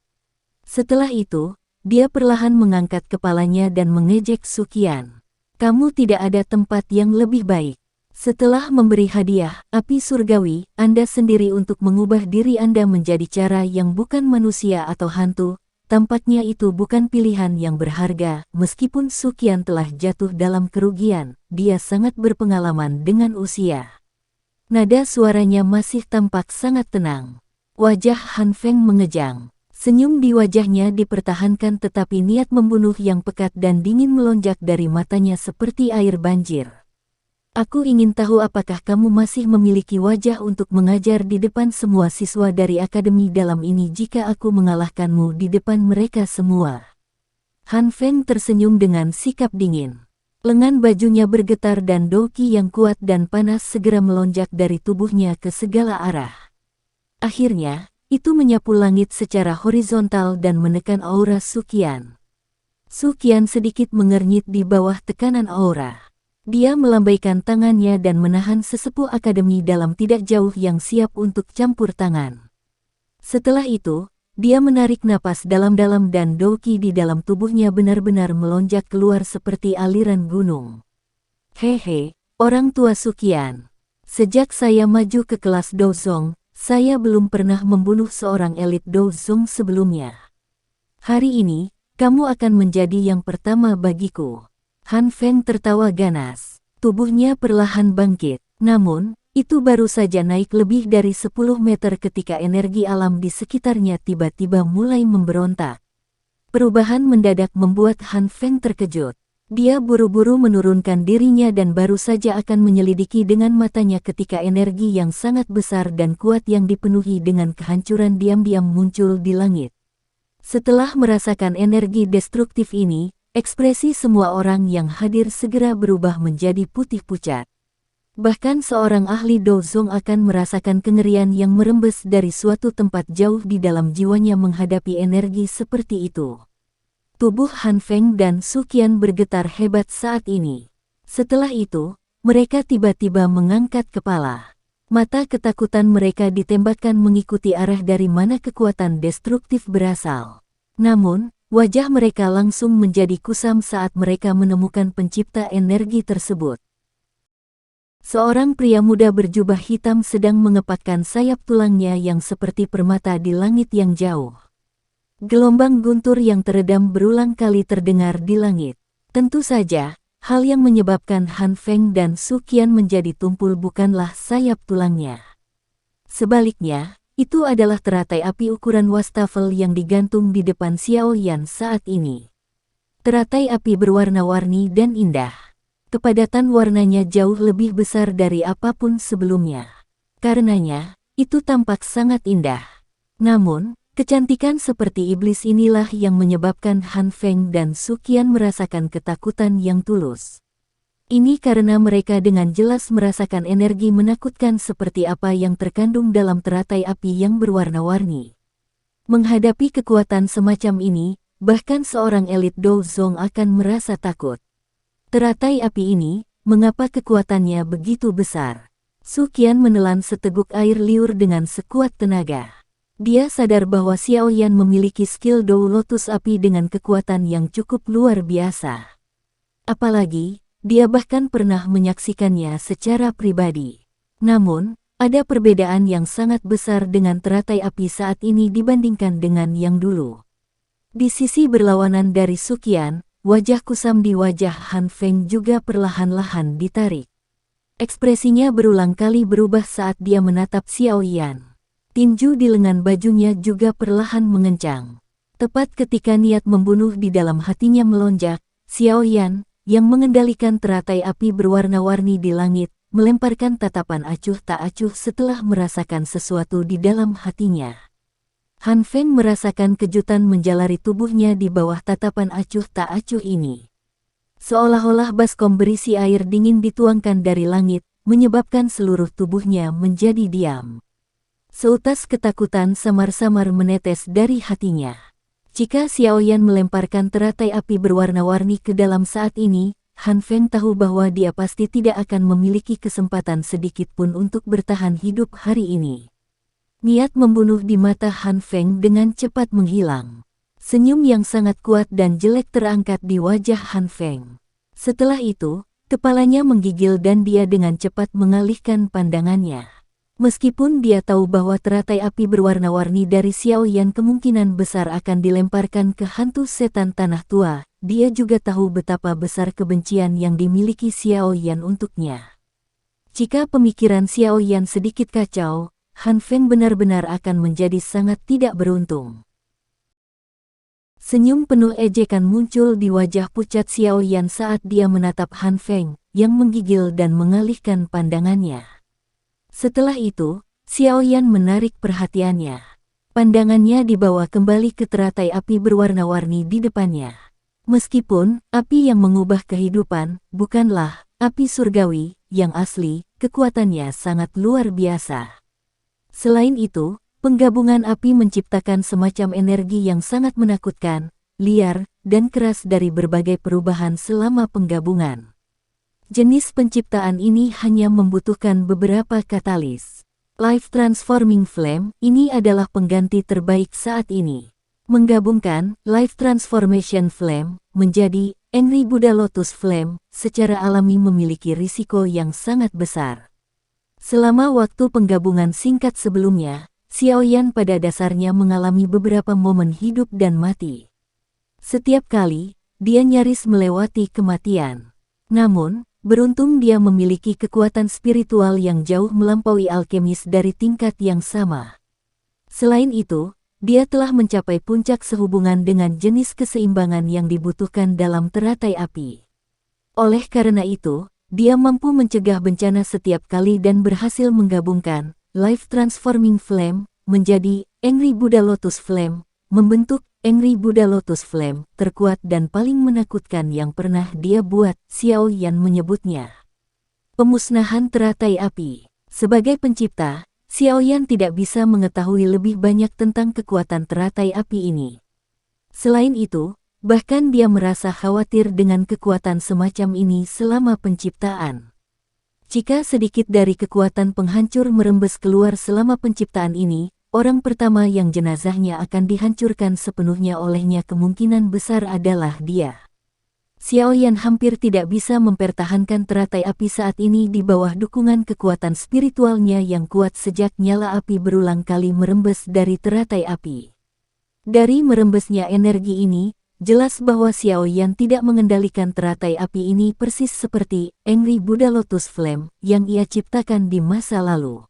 Setelah itu, dia perlahan mengangkat kepalanya dan mengejek Su Qian. Kamu tidak ada tempat yang lebih baik. Setelah memberi hadiah, api surgawi, Anda sendiri untuk mengubah diri Anda menjadi cara yang bukan manusia atau hantu. Tampaknya itu bukan pilihan yang berharga. Meskipun Su Qian telah jatuh dalam kerugian, dia sangat berpengalaman dengan usia. Nada suaranya masih tampak sangat tenang. Wajah Han Feng mengejang. Senyum di wajahnya dipertahankan tetapi niat membunuh yang pekat dan dingin melonjak dari matanya seperti air banjir. Aku ingin tahu apakah kamu masih memiliki wajah untuk mengajar di depan semua siswa dari akademi dalam ini jika aku mengalahkanmu di depan mereka semua. Han Feng tersenyum dengan sikap dingin. Lengan bajunya bergetar dan Doki yang kuat dan panas segera melonjak dari tubuhnya ke segala arah. Akhirnya, itu menyapu langit secara horizontal dan menekan aura Su Qian. Su Qian sedikit mengernyit di bawah tekanan aura. Dia melambaikan tangannya dan menahan sesepuh akademi dalam tidak jauh yang siap untuk campur tangan. Setelah itu, dia menarik napas dalam-dalam dan Doki di dalam tubuhnya benar-benar melonjak keluar seperti aliran gunung. Hehe, orang tua Su Qian. Sejak saya maju ke kelas Douzong, saya belum pernah membunuh seorang elit Douzong sebelumnya. Hari ini, kamu akan menjadi yang pertama bagiku. Han Feng tertawa ganas. Tubuhnya perlahan bangkit. Namun, itu baru saja naik lebih dari 10 meter ketika energi alam di sekitarnya tiba-tiba mulai memberontak. Perubahan mendadak membuat Han Feng terkejut. Dia buru-buru menurunkan dirinya dan baru saja akan menyelidiki dengan matanya ketika energi yang sangat besar dan kuat yang dipenuhi dengan kehancuran diam-diam muncul di langit. Setelah merasakan energi destruktif ini, ekspresi semua orang yang hadir segera berubah menjadi putih pucat. Bahkan seorang ahli Douzong akan merasakan kengerian yang merembes dari suatu tempat jauh di dalam jiwanya menghadapi energi seperti itu. Tubuh Han Feng dan Su Qian bergetar hebat saat ini. Setelah itu, mereka tiba-tiba mengangkat kepala. Mata ketakutan mereka ditembakkan mengikuti arah dari mana kekuatan destruktif berasal. Namun, wajah mereka langsung menjadi kusam saat mereka menemukan pencipta energi tersebut. Seorang pria muda berjubah hitam sedang mengepakkan sayap tulangnya yang seperti permata di langit yang jauh. Gelombang guntur yang teredam berulang kali terdengar di langit. Tentu saja, hal yang menyebabkan Han Feng dan Su Qian menjadi tumpul bukanlah sayap tulangnya. Sebaliknya, itu adalah teratai api ukuran wastafel yang digantung di depan Xiao Yan saat ini. Teratai api berwarna-warni dan indah. Kepadatan warnanya jauh lebih besar dari apapun sebelumnya. Karenanya, itu tampak sangat indah. Namun, kecantikan seperti iblis inilah yang menyebabkan Han Feng dan Su Qian merasakan ketakutan yang tulus. Ini karena mereka dengan jelas merasakan energi menakutkan seperti apa yang terkandung dalam teratai api yang berwarna-warni. Menghadapi kekuatan semacam ini, bahkan seorang elit Douzong akan merasa takut. Teratai api ini, mengapa kekuatannya begitu besar? Su Qian menelan seteguk air liur dengan sekuat tenaga. Dia sadar bahwa Xiao Yan memiliki skill Dou Lotus api dengan kekuatan yang cukup luar biasa. Apalagi, dia bahkan pernah menyaksikannya secara pribadi. Namun, Ada perbedaan yang sangat besar dengan teratai api saat ini dibandingkan dengan yang dulu. Di sisi berlawanan dari Suqian, wajah kusam di wajah Han Feng juga perlahan-lahan ditarik. Ekspresinya berulang kali berubah saat dia menatap Xiao Yan. Tinju di lengan bajunya juga perlahan mengencang. Tepat ketika niat membunuh di dalam hatinya melonjak, Xiao Yan, yang mengendalikan teratai api berwarna-warni di langit, melemparkan tatapan acuh tak acuh setelah merasakan sesuatu di dalam hatinya. Han Feng merasakan kejutan menjalari tubuhnya di bawah tatapan acuh tak acuh ini. Seolah-olah baskom berisi air dingin dituangkan dari langit, menyebabkan seluruh tubuhnya menjadi diam. Seutas ketakutan samar-samar menetes dari hatinya. Jika Xiao Yan melemparkan teratai api berwarna-warni ke dalam saat ini, Han Feng tahu bahwa dia pasti tidak akan memiliki kesempatan sedikit pun untuk bertahan hidup hari ini. Niat membunuh di mata Han Feng dengan cepat menghilang. Senyum yang sangat kuat dan jelek terangkat di wajah Han Feng. Setelah itu, kepalanya menggigil dan dia dengan cepat mengalihkan pandangannya. Meskipun dia tahu bahwa teratai api berwarna-warni dari Xiao Yan kemungkinan besar akan dilemparkan ke hantu setan tanah tua, dia juga tahu betapa besar kebencian yang dimiliki Xiao Yan untuknya. Jika pemikiran Xiao Yan sedikit kacau, Han Feng benar-benar akan menjadi sangat tidak beruntung. Senyum penuh ejekan muncul di wajah pucat Xiao Yan saat dia menatap Han Feng, yang menggigil dan mengalihkan pandangannya. Setelah itu, Xiao Yan menarik perhatiannya. Pandangannya dibawa kembali ke teratai api berwarna-warni di depannya. Meskipun api yang mengubah kehidupan bukanlah api surgawi yang asli, kekuatannya sangat luar biasa. Selain itu, penggabungan api menciptakan semacam energi yang sangat menakutkan, liar, dan keras dari berbagai perubahan selama penggabungan. Jenis penciptaan ini hanya membutuhkan beberapa katalis. Life Transforming Flame ini adalah pengganti terbaik saat ini. Menggabungkan Life Transformation Flame menjadi Angry Buddha Lotus Flame secara alami memiliki risiko yang sangat besar. Selama waktu penggabungan singkat sebelumnya, Xiao Yan pada dasarnya mengalami beberapa momen hidup dan mati. Setiap kali, dia nyaris melewati kematian. Namun, beruntung dia memiliki kekuatan spiritual yang jauh melampaui alkemis dari tingkat yang sama. Selain itu, dia telah mencapai puncak sehubungan dengan jenis keseimbangan yang dibutuhkan dalam teratai api. Oleh karena itu, dia mampu mencegah bencana setiap kali dan berhasil menggabungkan Life Transforming Flame menjadi Angry Buddha Lotus Flame, membentuk Angry Buddha Lotus Flame terkuat dan paling menakutkan yang pernah dia buat, Xiao Yan menyebutnya. Pemusnahan teratai api. Sebagai pencipta, Xiao Yan tidak bisa mengetahui lebih banyak tentang kekuatan teratai api ini. Selain itu, bahkan dia merasa khawatir dengan kekuatan semacam ini selama penciptaan. Jika sedikit dari kekuatan penghancur merembes keluar selama penciptaan ini, orang pertama yang jenazahnya akan dihancurkan sepenuhnya olehnya kemungkinan besar adalah dia. Xiao Yan hampir tidak bisa mempertahankan teratai api saat ini di bawah dukungan kekuatan spiritualnya yang kuat sejak nyala api berulang kali merembes dari teratai api. Dari merembesnya energi ini, jelas bahwa Xiao Yan tidak mengendalikan teratai api ini persis seperti Angry Buddha Lotus Flame yang ia ciptakan di masa lalu.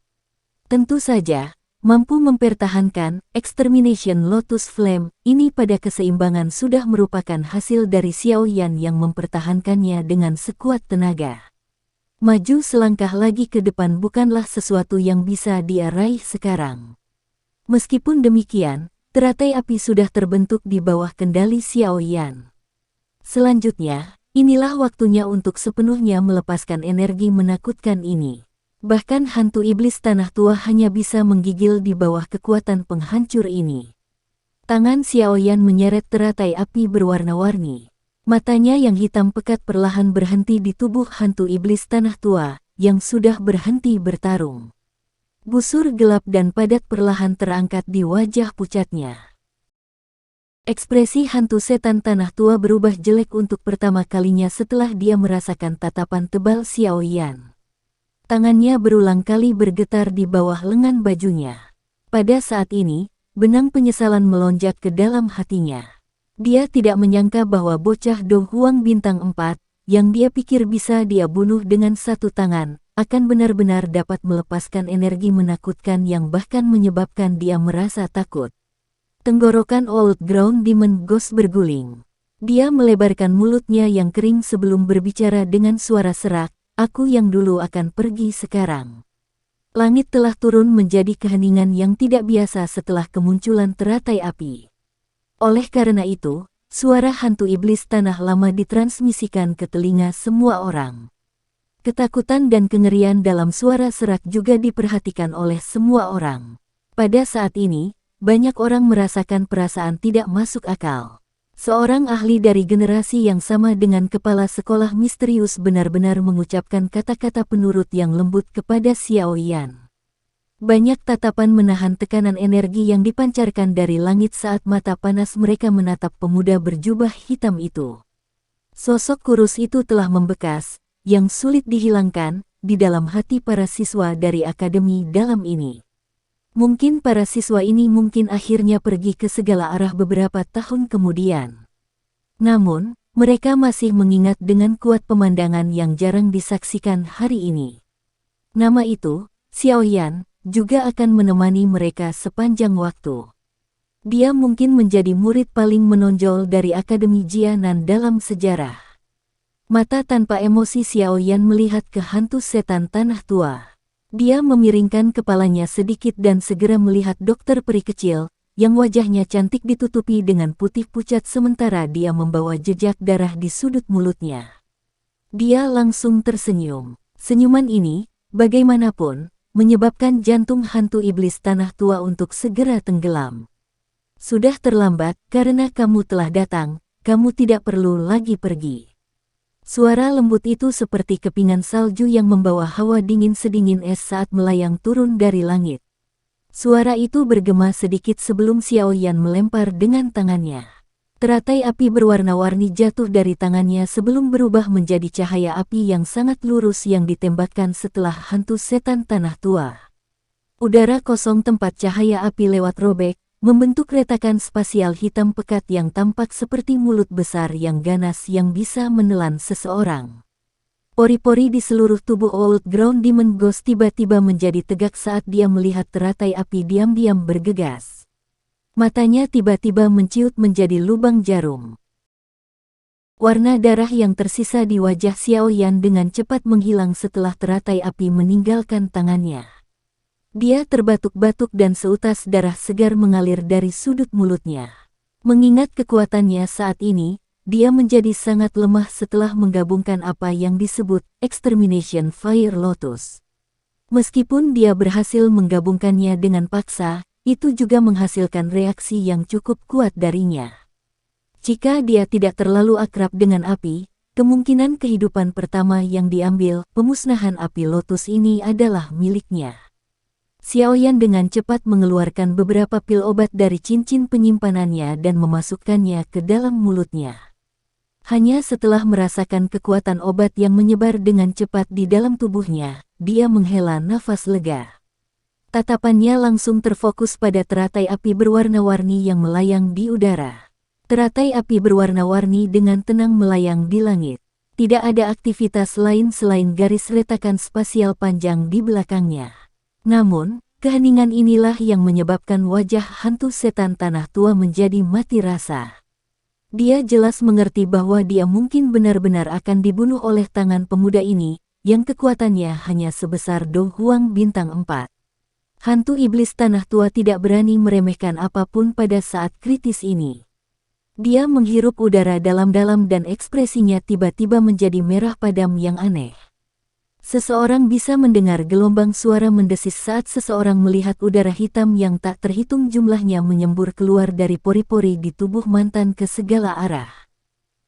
Tentu saja, mampu mempertahankan Extermination Lotus Flame ini pada keseimbangan sudah merupakan hasil dari Xiao Yan yang mempertahankannya dengan sekuat tenaga. Maju selangkah lagi ke depan bukanlah sesuatu yang bisa dia raih sekarang. Meskipun demikian, teratai api sudah terbentuk di bawah kendali Xiao Yan. Selanjutnya, inilah waktunya untuk sepenuhnya melepaskan energi menakutkan ini. Bahkan hantu iblis tanah tua hanya bisa menggigil di bawah kekuatan penghancur ini. Tangan Xiao Yan menyeret teratai api berwarna-warni. Matanya yang hitam pekat perlahan berhenti di tubuh hantu iblis tanah tua, yang sudah berhenti bertarung. Busur gelap dan padat perlahan terangkat di wajah pucatnya. Ekspresi hantu setan tanah tua berubah jelek untuk pertama kalinya setelah dia merasakan tatapan tebal Xiao Yan. Tangannya berulang kali bergetar di bawah lengan bajunya. Pada saat ini, benang penyesalan melonjak ke dalam hatinya. Dia tidak menyangka bahwa bocah Do Huang bintang 4, yang dia pikir bisa dia bunuh dengan satu tangan, akan benar-benar dapat melepaskan energi menakutkan yang bahkan menyebabkan dia merasa takut. Tenggorokan Old Ground Demon Ghost berguling. Dia melebarkan mulutnya yang kering sebelum berbicara dengan suara serak, "Aku yang dulu akan pergi sekarang." Langit telah turun menjadi keheningan yang tidak biasa setelah kemunculan teratai api. Oleh karena itu, suara hantu iblis tanah lama ditransmisikan ke telinga semua orang. Ketakutan dan kengerian dalam suara serak juga diperhatikan oleh semua orang. Pada saat ini, banyak orang merasakan perasaan tidak masuk akal. Seorang ahli dari generasi yang sama dengan kepala sekolah misterius benar-benar mengucapkan kata-kata penurut yang lembut kepada Xiao Yan. Banyak tatapan menahan tekanan energi yang dipancarkan dari langit saat mata panas mereka menatap pemuda berjubah hitam itu. Sosok kurus itu telah membekas, yang sulit dihilangkan, di dalam hati para siswa dari akademi dalam ini. Mungkin para siswa ini mungkin akhirnya pergi ke segala arah beberapa tahun kemudian. Namun, mereka masih mengingat dengan kuat pemandangan yang jarang disaksikan hari ini. Nama itu, Xiao Yan, juga akan menemani mereka sepanjang waktu. Dia mungkin menjadi murid paling menonjol dari Akademi Jianan dalam sejarah. Mata tanpa emosi Xiao Yan melihat ke hantu setan tanah tua. Dia memiringkan kepalanya sedikit dan segera melihat dokter peri kecil, yang wajahnya cantik ditutupi dengan putih pucat sementara dia membawa jejak darah di sudut mulutnya. Dia langsung tersenyum. Senyuman ini, bagaimanapun, menyebabkan jantung hantu iblis tanah tua untuk segera tenggelam. Sudah terlambat, karena kamu telah datang, kamu tidak perlu lagi pergi. Suara lembut itu seperti kepingan salju yang membawa hawa dingin sedingin es saat melayang turun dari langit. Suara itu bergema sedikit sebelum Xiao Yan melempar dengan tangannya. Teratai api berwarna-warni jatuh dari tangannya sebelum berubah menjadi cahaya api yang sangat lurus yang ditembakkan setelah hantu setan tanah tua. Udara kosong tempat cahaya api lewat robek, membentuk retakan spasial hitam pekat yang tampak seperti mulut besar yang ganas yang bisa menelan seseorang. Pori-pori di seluruh tubuh Old Ground Demon Ghost tiba-tiba menjadi tegak saat dia melihat teratai api diam-diam bergegas. Matanya tiba-tiba menciut menjadi lubang jarum. Warna darah yang tersisa di wajah Xiao Yan dengan cepat menghilang setelah teratai api meninggalkan tangannya. Dia terbatuk-batuk dan seutas darah segar mengalir dari sudut mulutnya. Mengingat kekuatannya saat ini, dia menjadi sangat lemah setelah menggabungkan apa yang disebut Extermination Fire Lotus. Meskipun dia berhasil menggabungkannya dengan paksa, itu juga menghasilkan reaksi yang cukup kuat darinya. Jika dia tidak terlalu akrab dengan api, kemungkinan kehidupan pertama yang diambil, pemusnahan api lotus ini adalah miliknya. Xiao Yan dengan cepat mengeluarkan beberapa pil obat dari cincin penyimpanannya dan memasukkannya ke dalam mulutnya. Hanya setelah merasakan kekuatan obat yang menyebar dengan cepat di dalam tubuhnya, dia menghela nafas lega. Tatapannya langsung terfokus pada teratai api berwarna-warni yang melayang di udara. Teratai api berwarna-warni dengan tenang melayang di langit. Tidak ada aktivitas lain selain garis retakan spasial panjang di belakangnya. Namun, keheningan inilah yang menyebabkan wajah hantu setan tanah tua menjadi mati rasa. Dia jelas mengerti bahwa dia mungkin benar-benar akan dibunuh oleh tangan pemuda ini, yang kekuatannya hanya sebesar Do Huang bintang 4. Hantu iblis tanah tua tidak berani meremehkan apapun pada saat kritis ini. Dia menghirup udara dalam-dalam dan ekspresinya tiba-tiba menjadi merah padam yang aneh. Seseorang bisa mendengar gelombang suara mendesis saat seseorang melihat udara hitam yang tak terhitung jumlahnya menyembur keluar dari pori-pori di tubuh mantan ke segala arah.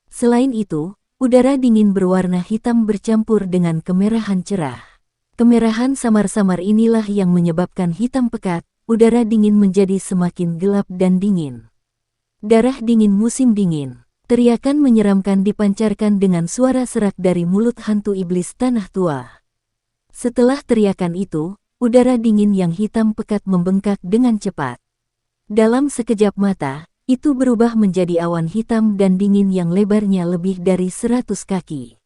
Selain itu, udara dingin berwarna hitam bercampur dengan kemerahan cerah. Kemerahan samar-samar inilah yang menyebabkan hitam pekat, udara dingin menjadi semakin gelap dan dingin. Darah dingin musim dingin. Teriakan menyeramkan dipancarkan dengan suara serak dari mulut hantu iblis tanah tua. Setelah teriakan itu, udara dingin yang hitam pekat membengkak dengan cepat. Dalam sekejap mata, itu berubah menjadi awan hitam dan dingin yang lebarnya lebih dari 100 kaki.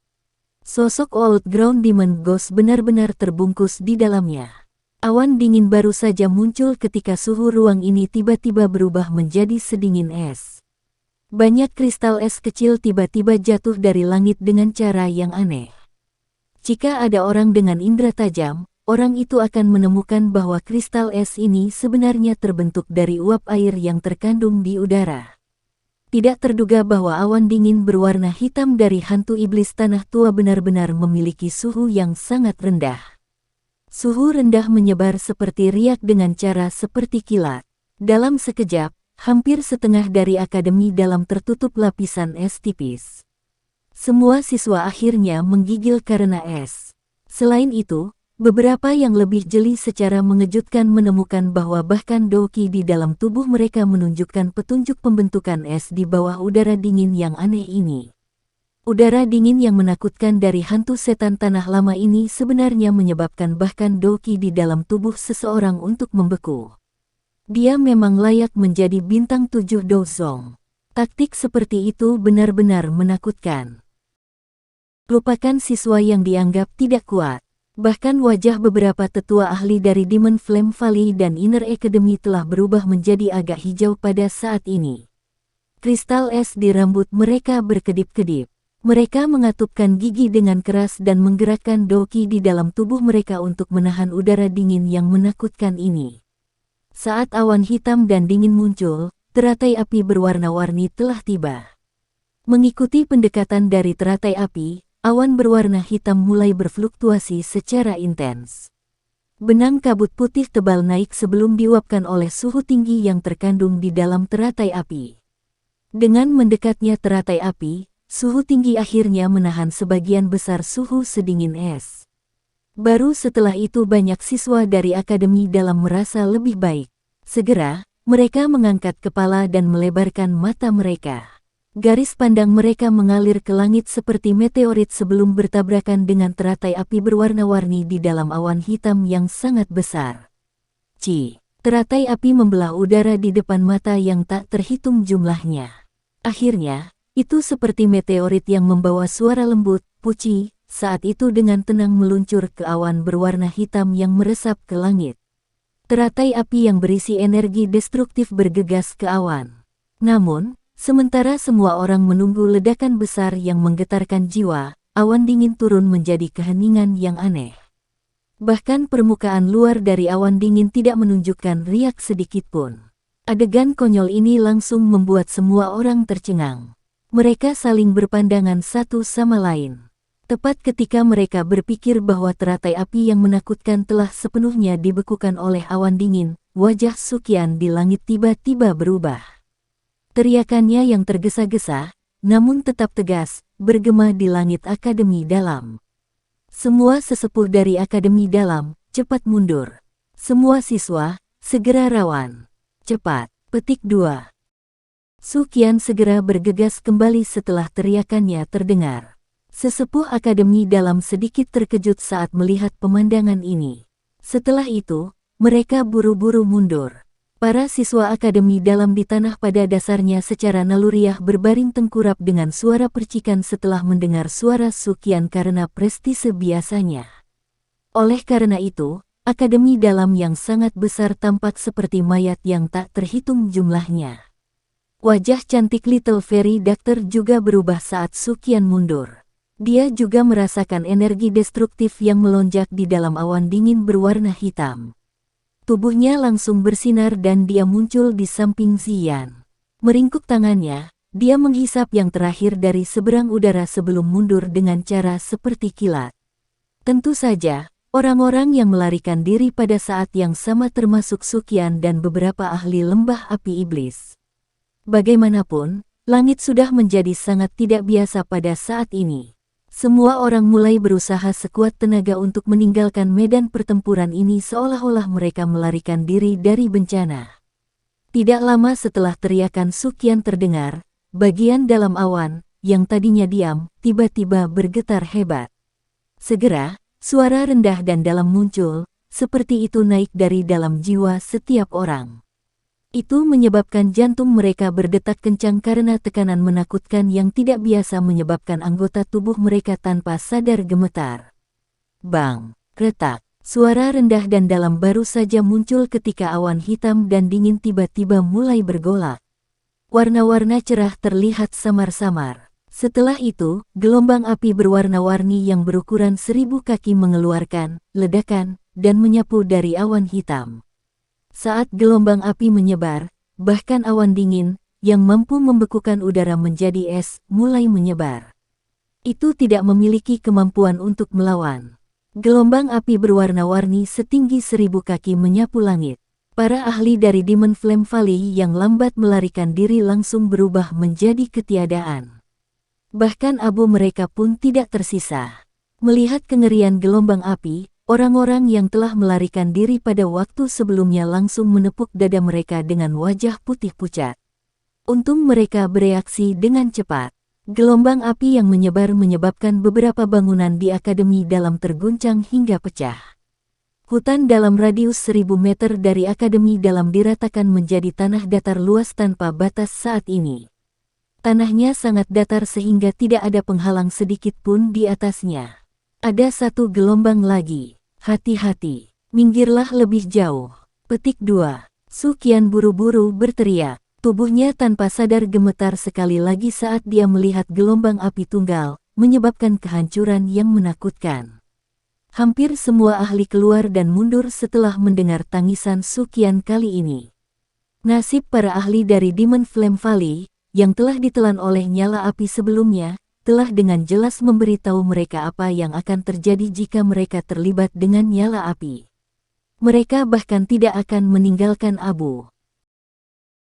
Sosok Old Ground Demon Ghost benar-benar terbungkus di dalamnya. Awan dingin baru saja muncul ketika suhu ruang ini tiba-tiba berubah menjadi sedingin es. Banyak kristal es kecil tiba-tiba jatuh dari langit dengan cara yang aneh. Jika ada orang dengan indera tajam, orang itu akan menemukan bahwa kristal es ini sebenarnya terbentuk dari uap air yang terkandung di udara. Tidak terduga bahwa awan dingin berwarna hitam dari hantu iblis tanah tua benar-benar memiliki suhu yang sangat rendah. Suhu rendah menyebar seperti riak dengan cara seperti kilat. Dalam sekejap, hampir setengah dari akademi dalam tertutup lapisan es tipis. Semua siswa akhirnya menggigil karena es. Selain itu, beberapa yang lebih jeli secara mengejutkan menemukan bahwa bahkan Doki di dalam tubuh mereka menunjukkan petunjuk pembentukan es di bawah udara dingin yang aneh ini. Udara dingin yang menakutkan dari hantu setan tanah lama ini sebenarnya menyebabkan bahkan Doki di dalam tubuh seseorang untuk membeku. Dia memang layak menjadi bintang 7 Dozong. Taktik seperti itu benar-benar menakutkan. Lupakan siswa yang dianggap tidak kuat. Bahkan wajah beberapa tetua ahli dari Demon Flame Valley dan Inner Academy telah berubah menjadi agak hijau pada saat ini. Kristal es di rambut mereka berkedip-kedip. Mereka mengatupkan gigi dengan keras dan menggerakkan Doki di dalam tubuh mereka untuk menahan udara dingin yang menakutkan ini. Saat awan hitam dan dingin muncul, teratai api berwarna-warni telah tiba. Mengikuti pendekatan dari teratai api, awan berwarna hitam mulai berfluktuasi secara intens. Benang kabut putih tebal naik sebelum diuapkan oleh suhu tinggi yang terkandung di dalam teratai api. Dengan mendekatnya teratai api, suhu tinggi akhirnya menahan sebagian besar suhu sedingin es. Baru setelah itu banyak siswa dari akademi dalam merasa lebih baik. Segera, mereka mengangkat kepala dan melebarkan mata mereka. Garis pandang mereka mengalir ke langit seperti meteorit sebelum bertabrakan dengan teratai api berwarna-warni di dalam awan hitam yang sangat besar. Teratai api membelah udara di depan mata yang tak terhitung jumlahnya. Akhirnya, itu seperti meteorit yang membawa suara lembut, puci, saat itu dengan tenang meluncur ke awan berwarna hitam yang meresap ke langit. Teratai api yang berisi energi destruktif bergegas ke awan. Namun, sementara semua orang menunggu ledakan besar yang menggetarkan jiwa, awan dingin turun menjadi keheningan yang aneh. Bahkan permukaan luar dari awan dingin tidak menunjukkan riak sedikitpun. Adegan konyol ini langsung membuat semua orang tercengang. Mereka saling berpandangan satu sama lain. Tepat ketika mereka berpikir bahwa teratai api yang menakutkan telah sepenuhnya dibekukan oleh awan dingin, wajah Sukian di langit tiba-tiba berubah. Teriakannya yang tergesa-gesa, namun tetap tegas, bergema di langit Akademi Dalam. Semua sesepuh dari Akademi Dalam, cepat mundur. Semua siswa, segera rawan. Cepat. Petik 2. Sukian segera bergegas kembali setelah teriakannya terdengar. Sesepuh Akademi Dalam sedikit terkejut saat melihat pemandangan ini. Setelah itu, mereka buru-buru mundur. Para siswa Akademi Dalam di tanah pada dasarnya secara naluriah berbaring tengkurap dengan suara percikan setelah mendengar suara Sukian karena prestise biasanya. Oleh karena itu, Akademi Dalam yang sangat besar tampak seperti mayat yang tak terhitung jumlahnya. Wajah cantik Little Fairy Doctor juga berubah saat Sukian mundur. Dia juga merasakan energi destruktif yang melonjak di dalam awan dingin berwarna hitam. Tubuhnya langsung bersinar dan dia muncul di samping Ziyan. Meringkuk tangannya, dia menghisap yang terakhir dari seberang udara sebelum mundur dengan cara seperti kilat. Tentu saja, orang-orang yang melarikan diri pada saat yang sama termasuk Sukian dan beberapa ahli lembah api iblis. Bagaimanapun, langit sudah menjadi sangat tidak biasa pada saat ini. Semua orang mulai berusaha sekuat tenaga untuk meninggalkan medan pertempuran ini seolah-olah mereka melarikan diri dari bencana. Tidak lama setelah teriakan Sukian terdengar, bagian dalam awan, yang tadinya diam, tiba-tiba bergetar hebat. Segera, Suara rendah dan dalam muncul, seperti itu naik dari dalam jiwa setiap orang. Itu menyebabkan jantung mereka berdetak kencang karena tekanan menakutkan yang tidak biasa menyebabkan anggota tubuh mereka tanpa sadar gemetar. Bang! Retak! Suara rendah dan dalam baru saja muncul ketika awan hitam dan dingin tiba-tiba mulai bergolak. Warna-warna cerah terlihat samar-samar. Setelah itu, gelombang api berwarna-warni yang berukuran 1000 kaki mengeluarkan ledakan dan menyapu dari awan hitam. Saat gelombang api menyebar, bahkan awan dingin yang mampu membekukan udara menjadi es mulai menyebar. Itu tidak memiliki kemampuan untuk melawan. Gelombang api berwarna-warni setinggi 1000 kaki menyapu langit. Para ahli dari Demon Flame Valley yang lambat melarikan diri langsung berubah menjadi ketiadaan. Bahkan abu mereka pun tidak tersisa. Melihat kengerian gelombang api, orang-orang yang telah melarikan diri pada waktu sebelumnya langsung menepuk dada mereka dengan wajah putih pucat. Untung mereka bereaksi dengan cepat. Gelombang api yang menyebar menyebabkan beberapa bangunan di akademi dalam terguncang hingga pecah. Hutan dalam radius 1000 meter dari akademi dalam diratakan menjadi tanah datar luas tanpa batas saat ini. Tanahnya sangat datar sehingga tidak ada penghalang sedikit pun di atasnya. Ada satu gelombang lagi. Hati-hati, minggirlah lebih jauh. Petik 2. Su Qian buru-buru berteriak. Tubuhnya tanpa sadar gemetar sekali lagi saat dia melihat gelombang api tunggal, menyebabkan kehancuran yang menakutkan. Hampir semua ahli keluar dan mundur setelah mendengar tangisan Su Qian kali ini. Nasib para ahli dari Demon Flame Valley, yang telah ditelan oleh nyala api sebelumnya, telah dengan jelas memberitahu mereka apa yang akan terjadi jika mereka terlibat dengan nyala api. Mereka bahkan tidak akan meninggalkan abu.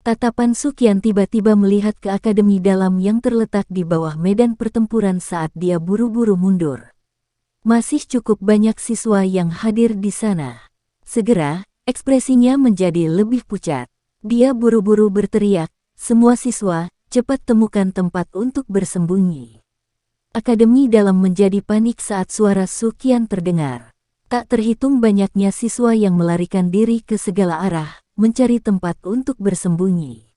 Tatapan Su Qian tiba-tiba melihat ke akademi dalam yang terletak di bawah medan pertempuran saat dia buru-buru mundur. Masih cukup banyak siswa yang hadir di sana. Segera, ekspresinya menjadi lebih pucat. Dia buru-buru berteriak, "Semua siswa, cepat temukan tempat untuk bersembunyi." Akademi dalam menjadi panik saat suara Su Qian terdengar. Tak terhitung banyaknya siswa yang melarikan diri ke segala arah, mencari tempat untuk bersembunyi.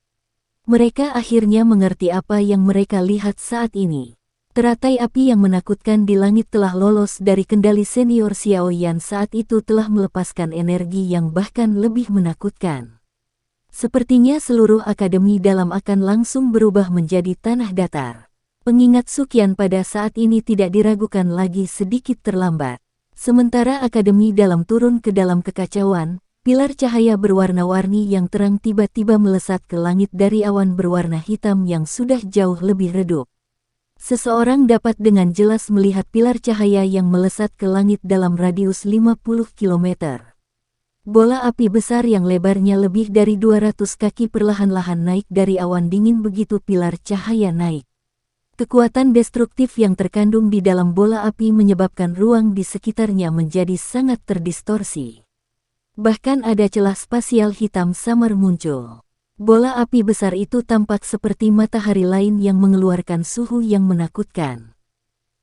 Mereka akhirnya mengerti apa yang mereka lihat saat ini. Teratai api yang menakutkan di langit telah lolos dari kendali senior Xiao Yan saat itu telah melepaskan energi yang bahkan lebih menakutkan. Sepertinya seluruh akademi dalam akan langsung berubah menjadi tanah datar. Pengingat Su Qian pada saat ini tidak diragukan lagi sedikit terlambat. Sementara akademi dalam turun ke dalam kekacauan, pilar cahaya berwarna-warni yang terang tiba-tiba melesat ke langit dari awan berwarna hitam yang sudah jauh lebih redup. Seseorang dapat dengan jelas melihat pilar cahaya yang melesat ke langit dalam radius 50 km. Bola api besar yang lebarnya lebih dari 200 kaki perlahan-lahan naik dari awan dingin begitu pilar cahaya naik. Kekuatan destruktif yang terkandung di dalam bola api menyebabkan ruang di sekitarnya menjadi sangat terdistorsi. Bahkan ada celah spasial hitam samar muncul. Bola api besar itu tampak seperti matahari lain yang mengeluarkan suhu yang menakutkan.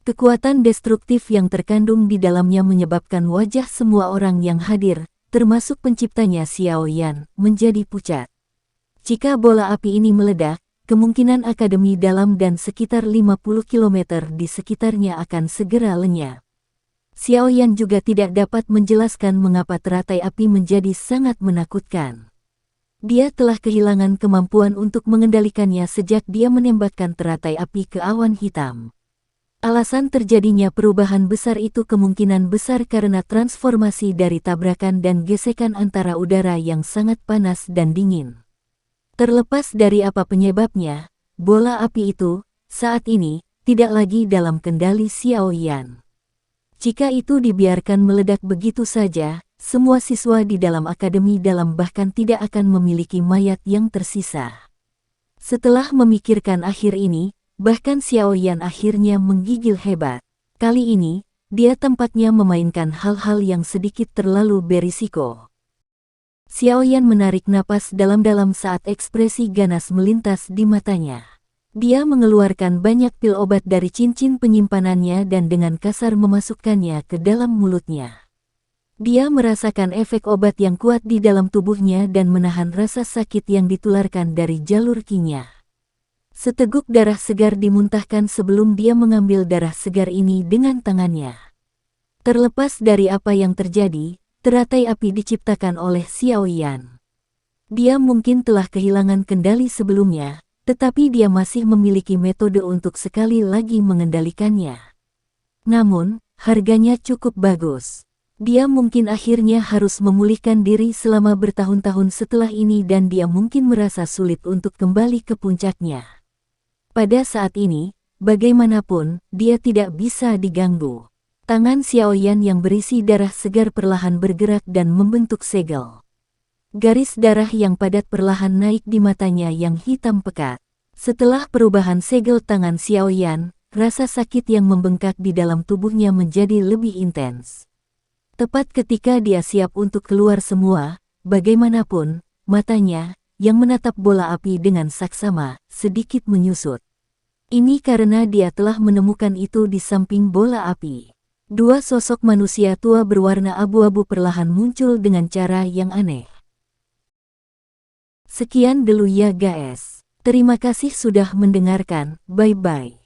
Kekuatan destruktif yang terkandung di dalamnya menyebabkan wajah semua orang yang hadir, termasuk penciptanya Xiao Yan, menjadi pucat. Jika bola api ini meledak, kemungkinan akademi dalam dan sekitar 50 km di sekitarnya akan segera lenyap. Xiao Yan juga tidak dapat menjelaskan mengapa teratai api menjadi sangat menakutkan. Dia telah kehilangan kemampuan untuk mengendalikannya sejak dia menembakkan teratai api ke awan hitam. Alasan terjadinya perubahan besar itu kemungkinan besar karena transformasi dari tabrakan dan gesekan antara udara yang sangat panas dan dingin. Terlepas dari apa penyebabnya, bola api itu, saat ini, tidak lagi dalam kendali Xiao Yan. Jika itu dibiarkan meledak begitu saja, semua siswa di dalam akademi dalam bahkan tidak akan memiliki mayat yang tersisa. Setelah memikirkan akhir ini, bahkan Xiao Yan akhirnya menggigil hebat. Kali ini, dia tampaknya memainkan hal-hal yang sedikit terlalu berisiko. Xiao Yan menarik napas dalam-dalam saat ekspresi ganas melintas di matanya. Dia mengeluarkan banyak pil obat dari cincin penyimpanannya dan dengan kasar memasukkannya ke dalam mulutnya. Dia merasakan efek obat yang kuat di dalam tubuhnya dan menahan rasa sakit yang ditularkan dari jalur kinya. Seteguk darah segar dimuntahkan sebelum dia mengambil darah segar ini dengan tangannya. Terlepas dari apa yang terjadi, teratai api diciptakan oleh Xiao Yan. Dia mungkin telah kehilangan kendali sebelumnya, tetapi dia masih memiliki metode untuk sekali lagi mengendalikannya. Namun, harganya cukup bagus. Dia mungkin akhirnya harus memulihkan diri selama bertahun-tahun setelah ini dan dia mungkin merasa sulit untuk kembali ke puncaknya. Pada saat ini, bagaimanapun, dia tidak bisa diganggu. Tangan Xiao Yan yang berisi darah segar perlahan bergerak dan membentuk segel. Garis darah yang padat perlahan naik di matanya yang hitam pekat. Setelah perubahan segel tangan Xiao Yan, rasa sakit yang membengkak di dalam tubuhnya menjadi lebih intens. Tepat ketika dia siap untuk keluar semua, bagaimanapun, matanya, yang menatap bola api dengan saksama, sedikit menyusut. Ini karena dia telah menemukan itu di samping bola api. Dua sosok manusia tua berwarna abu-abu perlahan muncul dengan cara yang aneh. Sekian dulu ya guys. Terima kasih sudah mendengarkan, bye-bye.